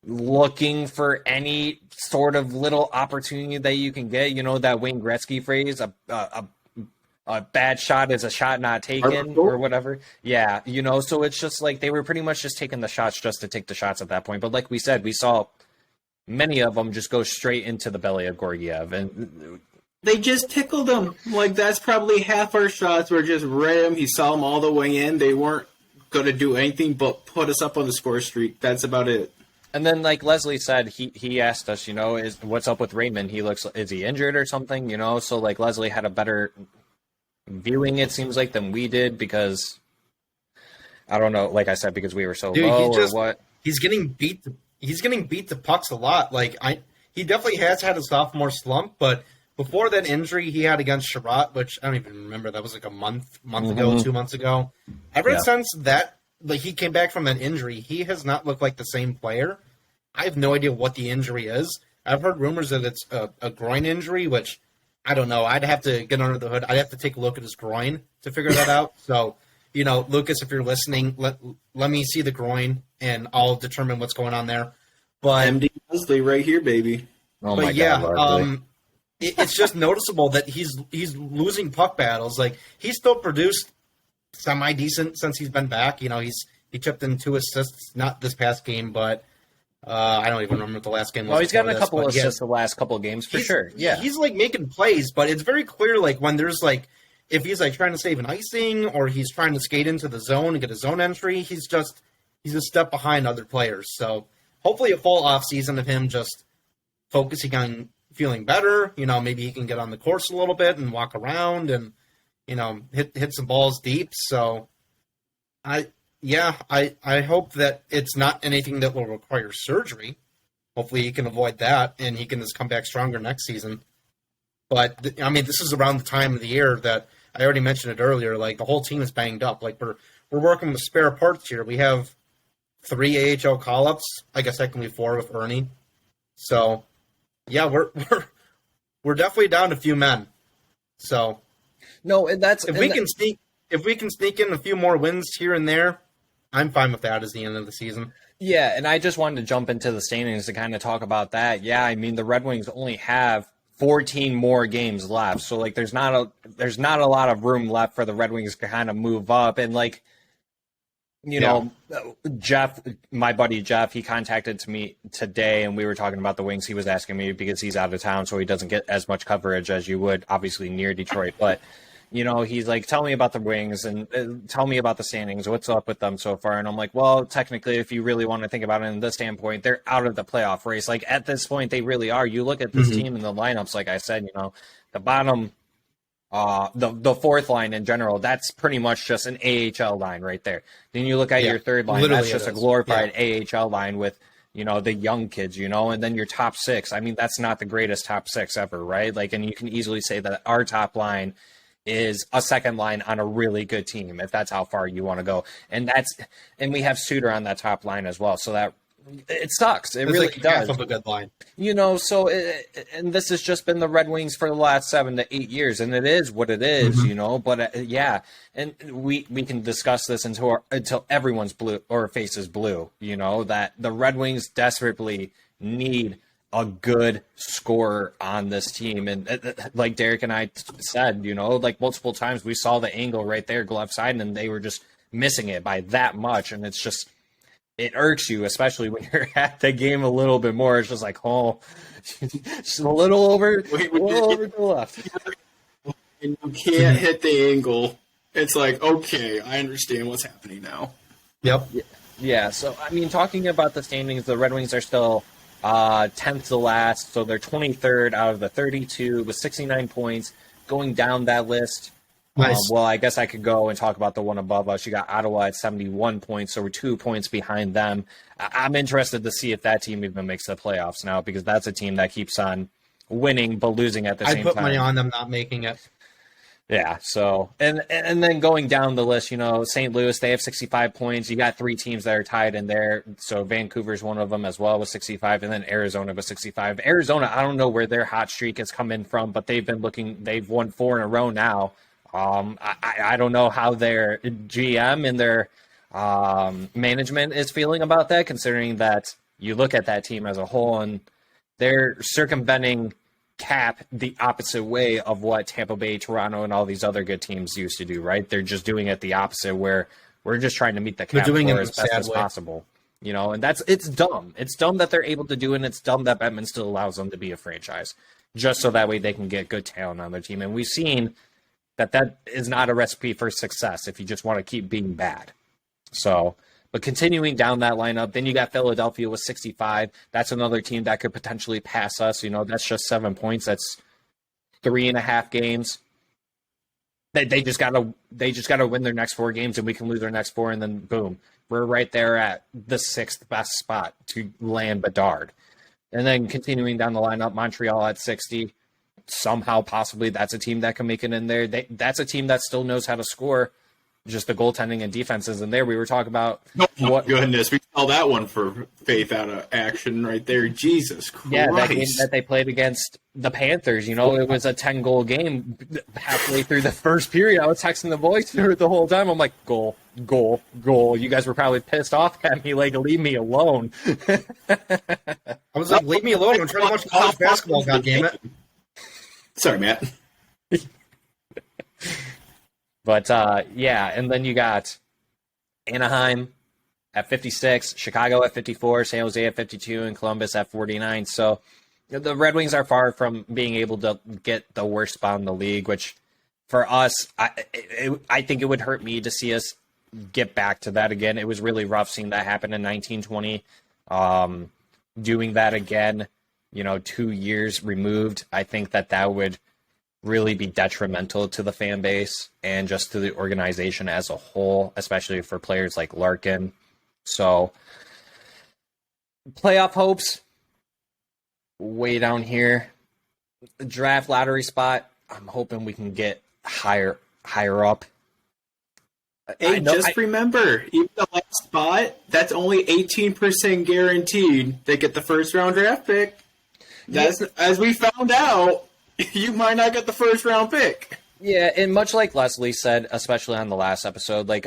looking for any sort of little opportunity that you can get. You know, that Wayne Gretzky phrase, a bad shot is a shot not taken or whatever. Yeah, you know, so it's just like they were pretty much just taking the shots just to take the shots at that point. But like we said, we saw many of them just go straight into the belly of Georgiev. And they just tickled him. Like, that's probably half our shots were just ram. He saw them all the way in. They weren't going to do anything but put us up on the score streak. That's about it. And then, like Leslie said, he asked us, you know, what's up with Raymond? Is he injured or something? You know, so like Leslie had a better viewing, it seems like, than we did, because I don't know, like I said, because we were so low or what. He's getting beat to pucks a lot. Like he definitely has had a sophomore slump, but before that injury he had against Sherratt, which I don't even remember, that was like a month ago, 2 months ago. Ever since that, like, he came back from that injury, he has not looked like the same player. I have no idea what the injury is. I've heard rumors that it's a groin injury, which I don't know. I'd have to get under the hood. I'd have to take a look at his groin to figure that out. So, you know, Lucas, if you're listening, let me see the groin, and I'll determine what's going on there. But MD Leslie right here, baby. Oh my God, it's just noticeable that he's losing puck battles. Like, he's still produced semi-decent since he's been back. You know, he chipped in 2 assists, not this past game, but I don't even remember what the last game was. Well, he's gotten a couple of assists the last couple of games, for sure. Yeah. He's, like, making plays, but it's very clear, like, when there's, like, if he's, like, trying to save an icing or he's trying to skate into the zone and get a zone entry, he's a step behind other players. So hopefully a full off season of him just focusing on feeling better. You know, maybe he can get on the course a little bit and walk around and, you know, hit some balls deep. So I hope that it's not anything that will require surgery. Hopefully he can avoid that and he can just come back stronger next season. But I mean, this is around the time of the year that I already mentioned it earlier. Like, the whole team is banged up. Like, we're working with spare parts here. We have 3 AHL call-ups. I guess technically 4 with Ernie. So yeah, we're definitely down a few men. So no, and that's if we can sneak in a few more wins here and there, I'm fine with that as the end of the season. Yeah, and I just wanted to jump into the standings to kind of talk about that. Yeah, I mean, the Red Wings only have 14 more games left, so like there's not a lot of room left for the Red Wings to kind of move up. And like, you know, Jeff, my buddy Jeff, he contacted me today, and we were talking about the Wings. He was asking me because he's out of town, so he doesn't get as much coverage as you would, obviously, near Detroit. But, you know, he's like, tell me about the Wings and tell me about the standings. What's up with them so far? And I'm like, well, technically, if you really want to think about it in this standpoint, they're out of the playoff race. Like, at this point, they really are. You look at this team and the lineups, like I said, you know, the bottom, the fourth line in general, that's pretty much just an AHL line right there. Then you look at your third line, that's just a glorified AHL line with, you know, the young kids, you know, and then your top 6. I mean, that's not the greatest top 6 ever, right? Like, and you can easily say that our top line is a second line on a really good team, if that's how far you want to go. And we have Suter on that top line as well. So that It sucks. It It's really like does. half of a good line. So and this has just been the Red Wings for the last 7 to 8 years, and it is what it is, But yeah, and we can discuss this until everyone's blue or face is blue. That the Red Wings desperately need a good scorer on this team, and like Derek and I said, like multiple times we saw the angle right there, glove side, and they were just missing it by that much, and it's just. It irks you, especially when you're at the game a little bit more. It's just like, just a little over to the left. And you can't hit the angle. It's like, okay, I understand what's happening now. Yep. Yeah, so, talking about the standings, the Red Wings are still 10th to last, so they're 23rd out of the 32 with 69 points. Going down that list, Nice. Well, I guess I could go and talk about the one above us. You got Ottawa at 71 points, so we're 2 points behind them. I'm interested to see if that team even makes the playoffs now, because that's a team that keeps on winning but losing at the same time. I'd put money on them not making it. Yeah, so, and then going down the list, St. Louis, they have 65 points. You got 3 teams that are tied in there. So Vancouver's one of them as well with 65, and then Arizona with 65. Arizona, I don't know where their hot streak is coming from, but they've won 4 in a row now. I don't know how their GM and their management is feeling about that, considering that you look at that team as a whole and they're circumventing cap the opposite way of what Tampa Bay, Toronto, and all these other good teams used to do, right? They're just doing it the opposite, where we're just trying to meet the cap floor as best as possible. And it's dumb. It's dumb that they're able to do it, and it's dumb that Bettman still allows them to be a franchise, just so that way they can get good talent on their team. And we've seen that is not a recipe for success if you just want to keep being bad. So, but continuing down that lineup, then you got Philadelphia with 65. That's another team that could potentially pass us. That's just 7 points. That's 3.5 games. They just gotta win their next 4 games, and we can lose our next 4, and then boom, we're right there at the 6th best spot to land Bedard. And then continuing down the lineup, Montreal at 60. Somehow, possibly, that's a team that can make it in there. That's a team that still knows how to score. Just the goaltending and defense is in there. We were talking about goodness, we saw that one for Faith out of action right there. Jesus Christ! Yeah, that game that they played against the Panthers. It was a 10-goal game. Halfway through the first period, I was texting the boys through it the whole time. I'm like, goal, goal, goal. You guys were probably pissed off at me, like, leave me alone. I was like, leave me alone. I'm trying to watch college basketball. God damn it. Sorry, Matt. But, and then you got Anaheim at 56, Chicago at 54, San Jose at 52, and Columbus at 49. So the Red Wings are far from being able to get the worst spot in the league, which for us, I think it would hurt me to see us get back to that again. It was really rough seeing that happen in 1920. Doing that again, 2 years removed, I think that would really be detrimental to the fan base and just to the organization as a whole, especially for players like Larkin. So, playoff hopes, way down here. Draft lottery spot, I'm hoping we can get higher up. Hey, remember, even the last spot, that's only 18% guaranteed they get the first round draft pick. As we found out, you might not get the first round pick. Yeah, and much like Leslie said, especially on the last episode, like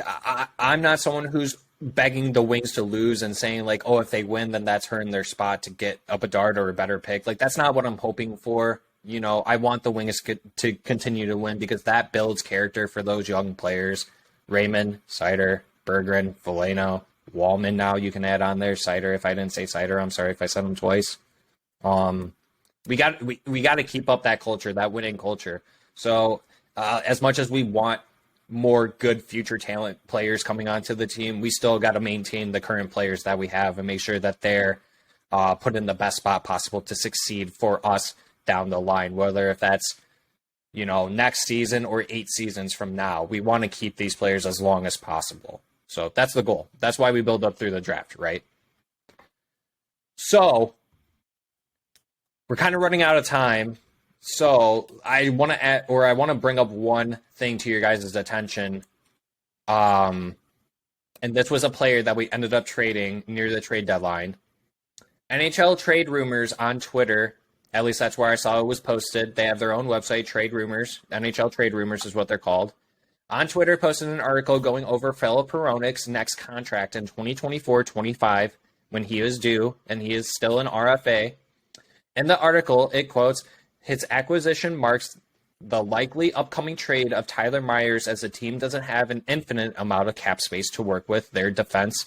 I'm not someone who's begging the Wings to lose and saying like, oh, if they win, then that's hurting their spot to get a Bedard or a better pick. Like, that's not what I'm hoping for. I want the Wings to continue to win, because that builds character for those young players. Raymond, Seider, Berggren, Veleno, Wallman. Now you can add on there Seider. If I didn't say Seider, I'm sorry if I said him twice. We got to keep up that culture, that winning culture. So as much as we want more good future talent players coming onto the team, we still got to maintain the current players that we have and make sure that they're put in the best spot possible to succeed for us down the line, whether if that's next season or 8 seasons from now. We want to keep these players as long as possible. So that's the goal. That's why we build up through the draft, right? So we're kind of running out of time. So I want to bring up one thing to your guys' attention. And this was a player that we ended up trading near the trade deadline. NHL Trade Rumors on Twitter, at least that's where I saw it was posted. They have their own website, Trade Rumors. NHL Trade Rumors is what they're called. On Twitter, posted an article going over Filip Hronek's next contract in 2024-25 when he is due, and he is still an RFA. In the article, it quotes, his acquisition marks the likely upcoming trade of Tyler Myers as the team doesn't have an infinite amount of cap space to work with. Their defense,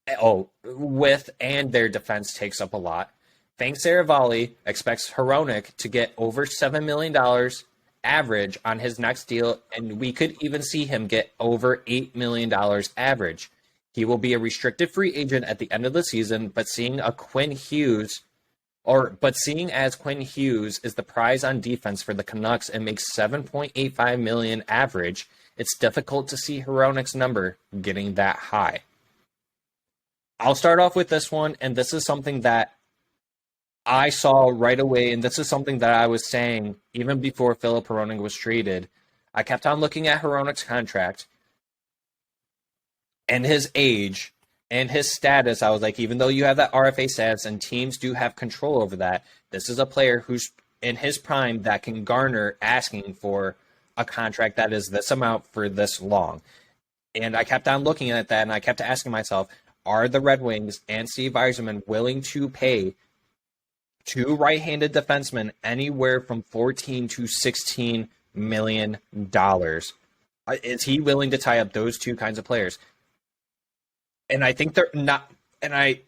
and their defense takes up a lot. Frank Saravalli expects Hronek to get over $7 million average on his next deal, and we could even see him get over $8 million average. He will be a restricted free agent at the end of the season, but seeing as Quinn Hughes is the prize on defense for the Canucks and makes $7.85 million average, it's difficult to see Hronek's number getting that high. I'll start off with this one, and this is something that I saw right away, and this is something that I was saying even before Filip Hronek was traded. I kept on looking at Hronek's contract and his age and his status. I was like, even though you have that RFA status and teams do have control over that, this is a player who's in his prime that can garner asking for a contract that is this amount for this long. And I kept on looking at that, and I kept asking myself, are the Red Wings and Steve Yzerman willing to pay two right-handed defensemen anywhere from $14 to $16 million? Is he willing to tie up those two kinds of players? And I think they're not, and I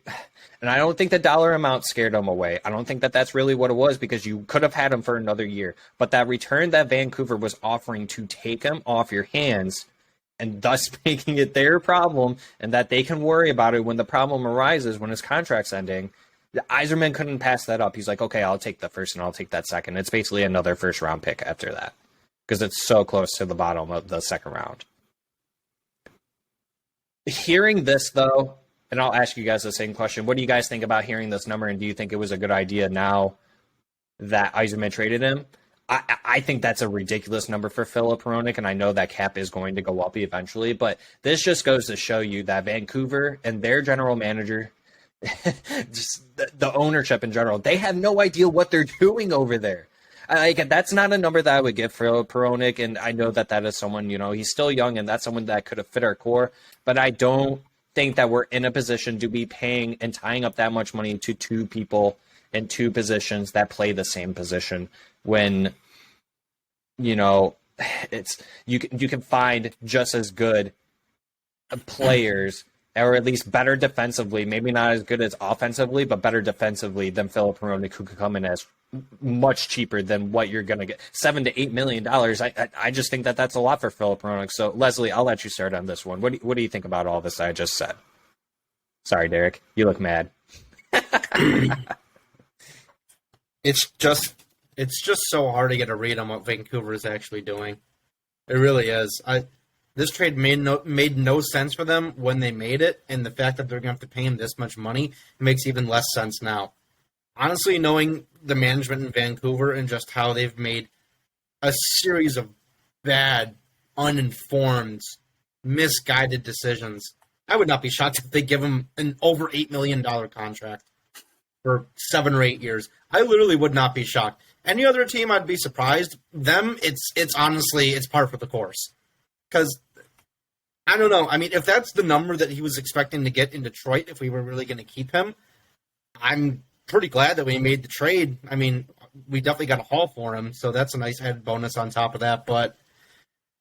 don't think the dollar amount scared him away. I don't think that that's really what it was, because you could have had him for another year. But that return that Vancouver was offering to take him off your hands, and thus making it their problem, and that they can worry about it when the problem arises when his contract's ending. Yzerman couldn't pass that up. He's like, okay, I'll take the first and I'll take that second. It's basically another first-round pick after that, because it's so close to the bottom of the second round. Hearing this, though, and I'll ask you guys the same question. What do you guys think about hearing this number, and do you think it was a good idea now that Yzerman traded him? I think that's a ridiculous number for Filip Hronek, and I know that cap is going to go up eventually, but this just goes to show you that Vancouver and their general manager, just the ownership in general, they have no idea what they're doing over there. That's not a number that I would give Filip Hronek, and I know that is someone, he's still young, and that's someone that could have fit our core, but I don't think that we're in a position to be paying and tying up that much money to two people in two positions that play the same position when, it's you can find just as good players, or at least better defensively, maybe not as good as offensively, but better defensively than Filip Hronek, who could come in as much cheaper than what you're going to get. $7 to $8 million. I just think that that's a lot for Filip Hronek. So, Leslie, I'll let you start on this one. What do you think about all this I just said? Sorry, Derek. You look mad. It's just so hard to get a read on what Vancouver is actually doing. It really is. This trade made no sense for them when they made it, and the fact that they're going to have to pay him this much money makes even less sense now. Honestly, knowing the management in Vancouver and just how they've made a series of bad, uninformed, misguided decisions, I would not be shocked if they give him an over $8 million contract for 7 or 8 years. I literally would not be shocked. Any other team, I'd be surprised. Them, it's honestly, it's par for the course. Because, I don't know. I mean, if that's the number that he was expecting to get in Detroit, if we were really going to keep him, I'm pretty glad that we made the trade. I mean, we definitely got a haul for him, so that's a nice added bonus on top of that. But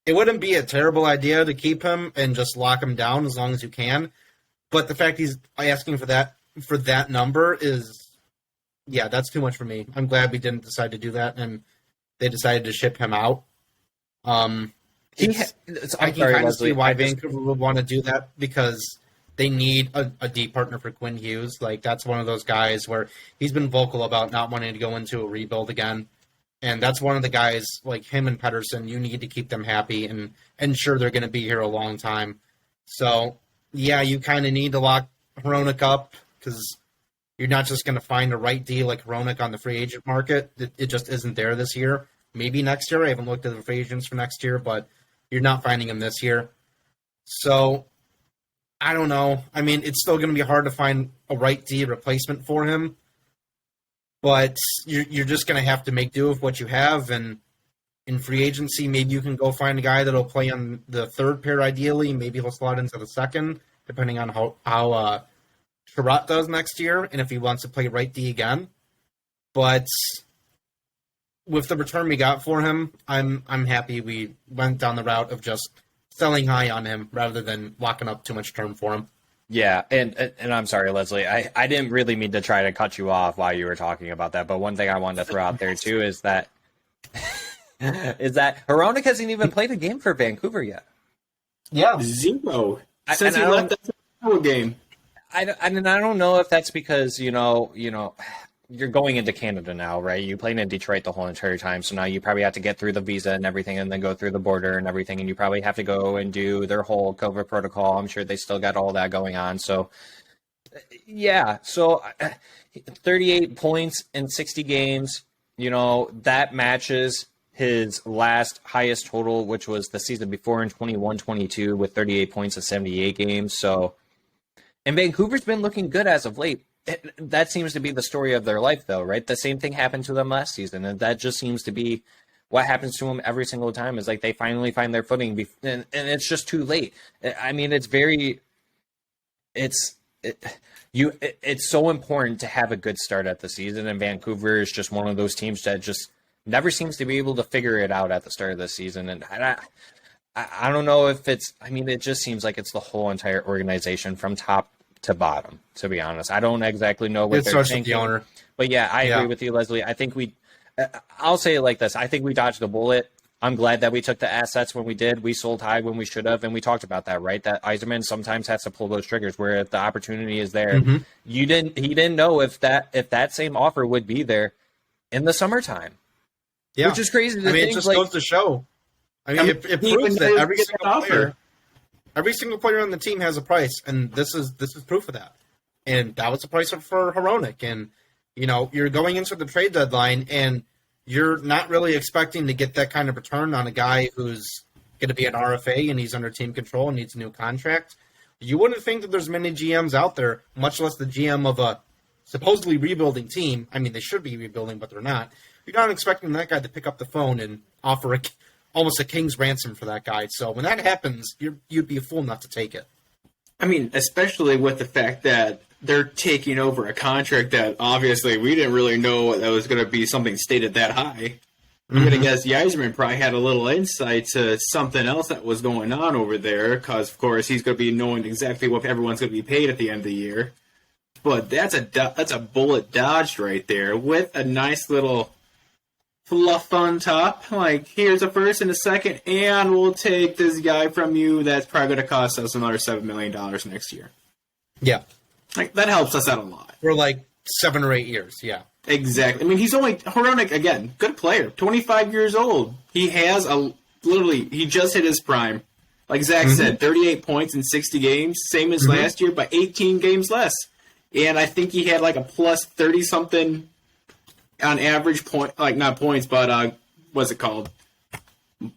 it wouldn't be a terrible idea to keep him and just lock him down as long as you can. But the fact he's asking for that number is, yeah, that's too much for me. I'm glad we didn't decide to do that, and they decided to ship him out. I can kind of see why Vancouver would want to do that, because they need a deep partner for Quinn Hughes. Like, that's one of those guys where he's been vocal about not wanting to go into a rebuild again. And that's one of the guys, like him and Pettersson, you need to keep them happy and ensure they're going to be here a long time. So, yeah, you kind of need to lock Hronek up, because you're not just going to find the right deal like Hronek on the free agent market. It just isn't there this year. Maybe next year. I haven't looked at the free agents for next year, but you're not finding him this year. So, I don't know. I mean, it's still going to be hard to find a right D replacement for him, but you're just going to have to make do with what you have. And in free agency, maybe you can go find a guy that'll play on the third pair ideally. Maybe he'll slot into the second, depending on how Sherratt does next year and if he wants to play right D again. But with the return we got for him, I'm happy we went down the route of just selling high on him rather than locking up too much term for him. Yeah, and I'm sorry, Leslie. I didn't really mean to try to cut you off while you were talking about that, but one thing I wanted to throw out there too is that Hronek hasn't even played a game for Vancouver yet. Yeah, 0 since he left the game. I don't know if that's because you're going into Canada now, right? You played in Detroit the whole entire time, so now you probably have to get through the visa and everything, and then go through the border and everything, and you probably have to go and do their whole COVID protocol. I'm sure they still got all that going on. So, yeah, 38 points in 60 games, that matches his last highest total, which was the season before in 21-22 with 38 points in 78 games. So, and Vancouver's been looking good as of late. That seems to be the story of their life, though, right? The same thing happened to them last season, and that just seems to be what happens to them every single time. Is like they finally find their footing, and it's just too late. I mean, it's so important to have a good start at the season, and Vancouver is just one of those teams that just never seems to be able to figure it out at the start of the season, and I don't know if it's. I mean, it just seems like it's the whole entire organization from top to bottom, to be honest. I don't exactly know what they're thinking. The owner. But yeah, I agree with you, Leslie. I think I'll say it like this. I think we dodged a bullet. I'm glad that we took the assets when we did. We sold high when we should have, and we talked about that, right? That Yzerman sometimes has to pull those triggers where if the opportunity is there. Mm-hmm. He didn't know if that same offer would be there in the summertime. Yeah. Which is crazy to think. It just goes to show. I mean, it proves that every single player on the team has a price, and this is proof of that. And that was the price for Hronek. And, you're going into the trade deadline, and you're not really expecting to get that kind of return on a guy who's going to be an RFA and he's under team control and needs a new contract. You wouldn't think that there's many GMs out there, much less the GM of a supposedly rebuilding team. I mean, they should be rebuilding, but they're not. You're not expecting that guy to pick up the phone and offer almost a king's ransom for that guy. So when that happens, you'd be a fool not to take it. I mean, especially with the fact that they're taking over a contract that obviously we didn't really know that was going to be something stated that high. I'm going to guess Yzerman probably had a little insight to something else that was going on over there because, of course, he's going to be knowing exactly what everyone's going to be paid at the end of the year. But that's a bullet dodged right there with a nice little fluff on top, like here's a first and a second, and we'll take this guy from you that's probably going to cost us another $7 million next year. Yeah. Like, that helps us out a lot. For like 7 or 8 years, yeah. Exactly. I mean, Hronek, again, good player, 25 years old. He has he just hit his prime. Like Zach said, 38 points in 60 games, same as last year, but 18 games less. And I think he had like a plus 30-something on average point, like not points, but what's it called?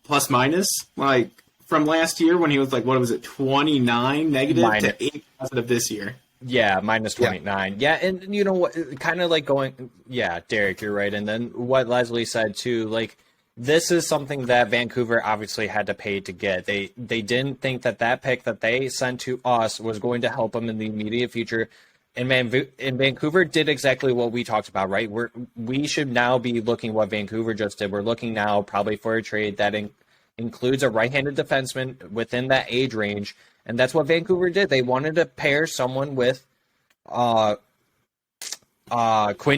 Plus minus, like from last year when he was like, what was it, 29 negative to 8 positive this year. Yeah, minus 29. Yeah, and you know what, kind of like going, yeah, Derek, you're right. And then what Leslie said too, like this is something that Vancouver obviously had to pay to get. They didn't think that pick that they sent to us was going to help them in the immediate future. And Vancouver did exactly what we talked about, right? We should now be looking what Vancouver just did. We're looking now probably for a trade that includes a right-handed defenseman within that age range, and that's what Vancouver did. They wanted to pair someone with Quinn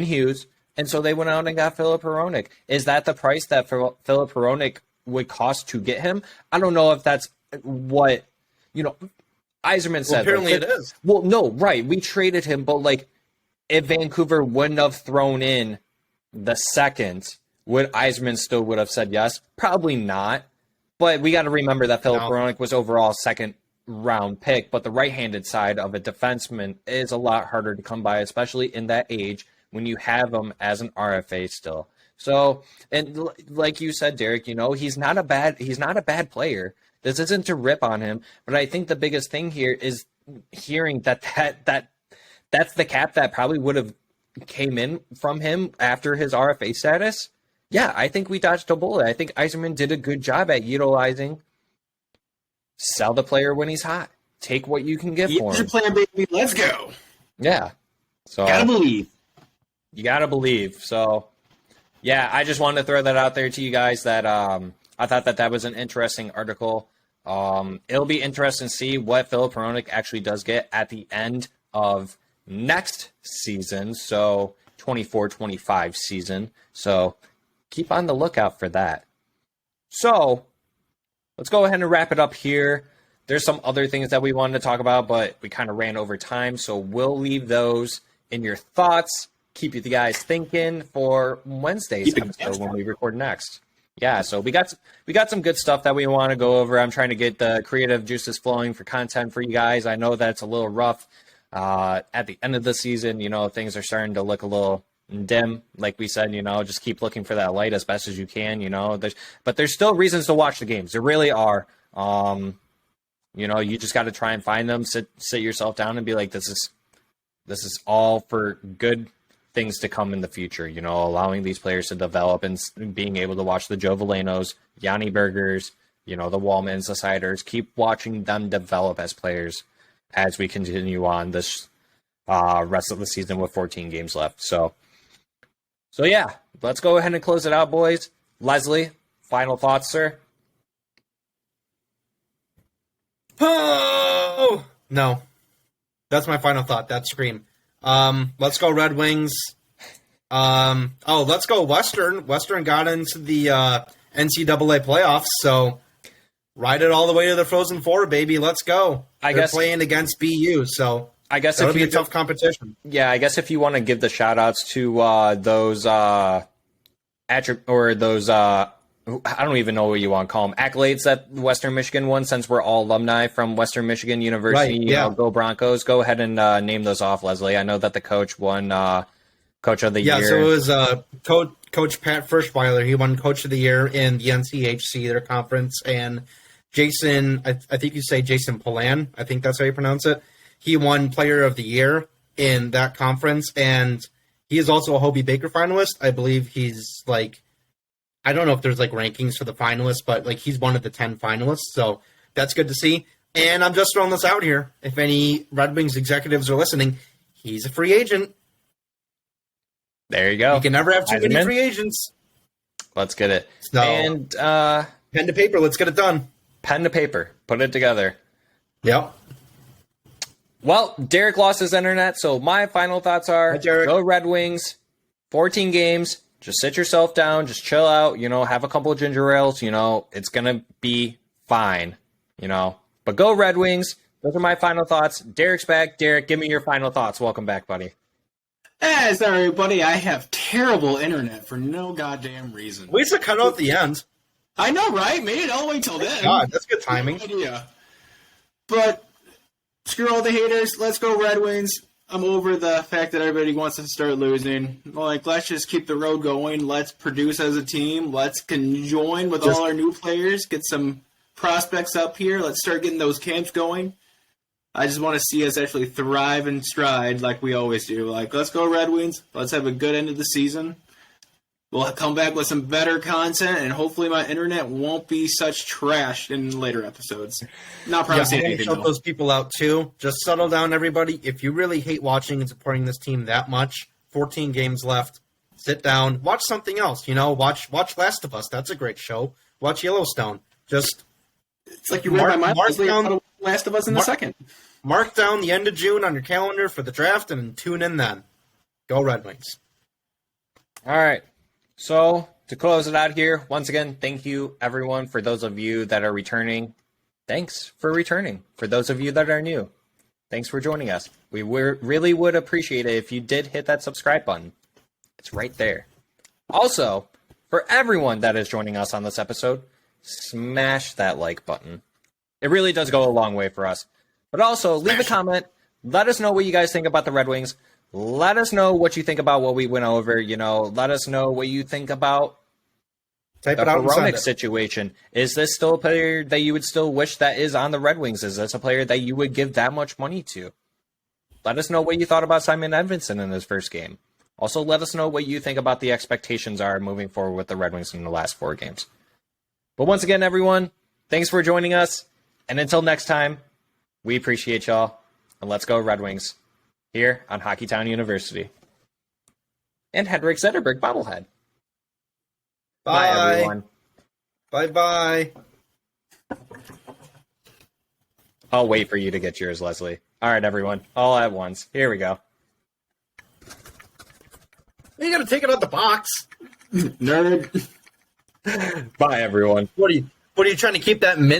Hughes, and so they went out and got Filip Hronek. Is that the price that Filip Hronek would cost to get him? I don't know if that's what, Yzerman said. Well, apparently it is. Well, no, right. We traded him, but if Vancouver wouldn't have thrown in the second, would Yzerman still would have said yes? Probably not. But we got to remember that Filip Hronek was overall second round pick, but the right-handed side of a defenseman is a lot harder to come by, especially in that age when you have him as an RFA still. So, and like you said, Derek, he's not a bad player. This isn't to rip on him, but I think the biggest thing here is hearing that's the cap that probably would have came in from him after his RFA status, yeah, I think we dodged a bullet. I think Yzerman did a good job at utilizing sell the player when he's hot. Take what you can get for him. Plan, baby. Let's go. Yeah. So gotta believe. You gotta believe. So yeah, I just wanted to throw that out there to you guys that I thought that was an interesting article. It'll be interesting to see what Filip Hronek actually does get at the end of next season, so 24-25 season. So keep on the lookout for that. So let's go ahead and wrap it up here. There's some other things that we wanted to talk about, but we kind of ran over time, so we'll leave those in your thoughts. Keep you guys thinking for Wednesday's episode when we record next. Yeah, so we got some good stuff that we want to go over. I'm trying to get the creative juices flowing for content for you guys. I know that's a little rough at the end of the season. Things are starting to look a little dim. Like we said, just keep looking for that light as best as you can. But there's still reasons to watch the games. There really are. You just got to try and find them. Sit yourself down and be like, this is all for good things to come in the future, allowing these players to develop and being able to watch the Joe Velenos, Yanni Bergers, the Wallmans, the Siders, keep watching them develop as players as we continue on this rest of the season with 14 games left. So yeah, let's go ahead and close it out, boys. Leslie, final thoughts, sir? Oh, no. That's my final thought. That scream. Let's go Red Wings. Let's go Western. Western got into the NCAA playoffs, so ride it all the way to the Frozen Four, baby. Let's go. They're guess playing against BU, so I guess it'll be a tough competition. Yeah, I guess if you want to give the shout outs to those I don't even know what you want to call them, accolades that Western Michigan won, since we're all alumni from Western Michigan University. Right, yeah. Go Broncos. Go ahead and name those off, Leslie. I know that the coach won Coach of the Year. Yeah, so it was Coach Pat Frischweiler. He won Coach of the Year in the NCHC, their conference, and Jason, I think you say Jason Polan, I think that's how you pronounce it. He won Player of the Year in that conference, and he is also a Hobie Baker finalist. I believe he's I don't know if there's rankings for the finalists, but he's one of the 10 finalists, so that's good to see. And I'm just throwing this out here. If any Red Wings executives are listening, he's a free agent. There you go. You can never have too many free agents. Let's get it. So, and pen to paper, let's get it done. Pen to paper. Put it together. Yep. Well, Derek lost his internet, so my final thoughts are go Red Wings, 14 games. Just sit yourself down, just chill out, have a couple of ginger ales, it's going to be fine, But go Red Wings. Those are my final thoughts. Derek's back. Derek, give me your final thoughts. Welcome back, buddy. Hey, sorry, everybody. I have terrible internet for no goddamn reason. We used to cut out the end. I know, right? Made it all the way till then. God, that's good timing. No idea. But screw all the haters. Let's go Red Wings. I'm over the fact that everybody wants to start losing. Let's just keep the road going. Let's produce as a team. Let's conjoin with all our new players. Get some prospects up here. Let's start getting those camps going. I just want to see us actually thrive and stride like we always do. Let's go Red Wings. Let's have a good end of the season. We'll come back with some better content, and hopefully my internet won't be such trash in later episodes. Not promising anything, shout those people out, too. Just settle down, everybody. If you really hate watching and supporting this team that much, 14 games left, sit down, watch something else. Watch Last of Us. That's a great show. Watch Yellowstone. It's like you read my mind. Mark down Last of Us in a second. Mark down the end of June on your calendar for the draft and tune in then. Go Red Wings. All right. So, to close it out here, once again, thank you, everyone. For those of you that are returning, thanks for returning. For those of you that are new, thanks for joining us. We really would appreciate it if you did hit that subscribe button. It's right there. Also, for everyone that is joining us on this episode, smash that like button. It really does go a long way for us. But also, leave a comment. Let us know what you guys think about the Red Wings. Let us know what you think about what we went over. Let us know what you think about Type The it out and send Hronek it. situation. Is this still a player that you would still wish that is on the Red Wings? Is this a player that you would give that much money to? Let us know what you thought about Simon Edvinnson in his first game. Also, let us know what you think about the expectations are moving forward with the Red Wings in the last 4 games. But once again, everyone, thanks for joining us. And until next time, we appreciate y'all. And let's go Red Wings here on Hockeytown University. And Hedrick Zetterberg bobblehead. Bye, everyone. Bye-bye. I'll wait for you to get yours, Leslie. All right, everyone. All at once. Here we go. You got to take it out the box. Nerd. Bye, everyone. What are you trying to keep that mint?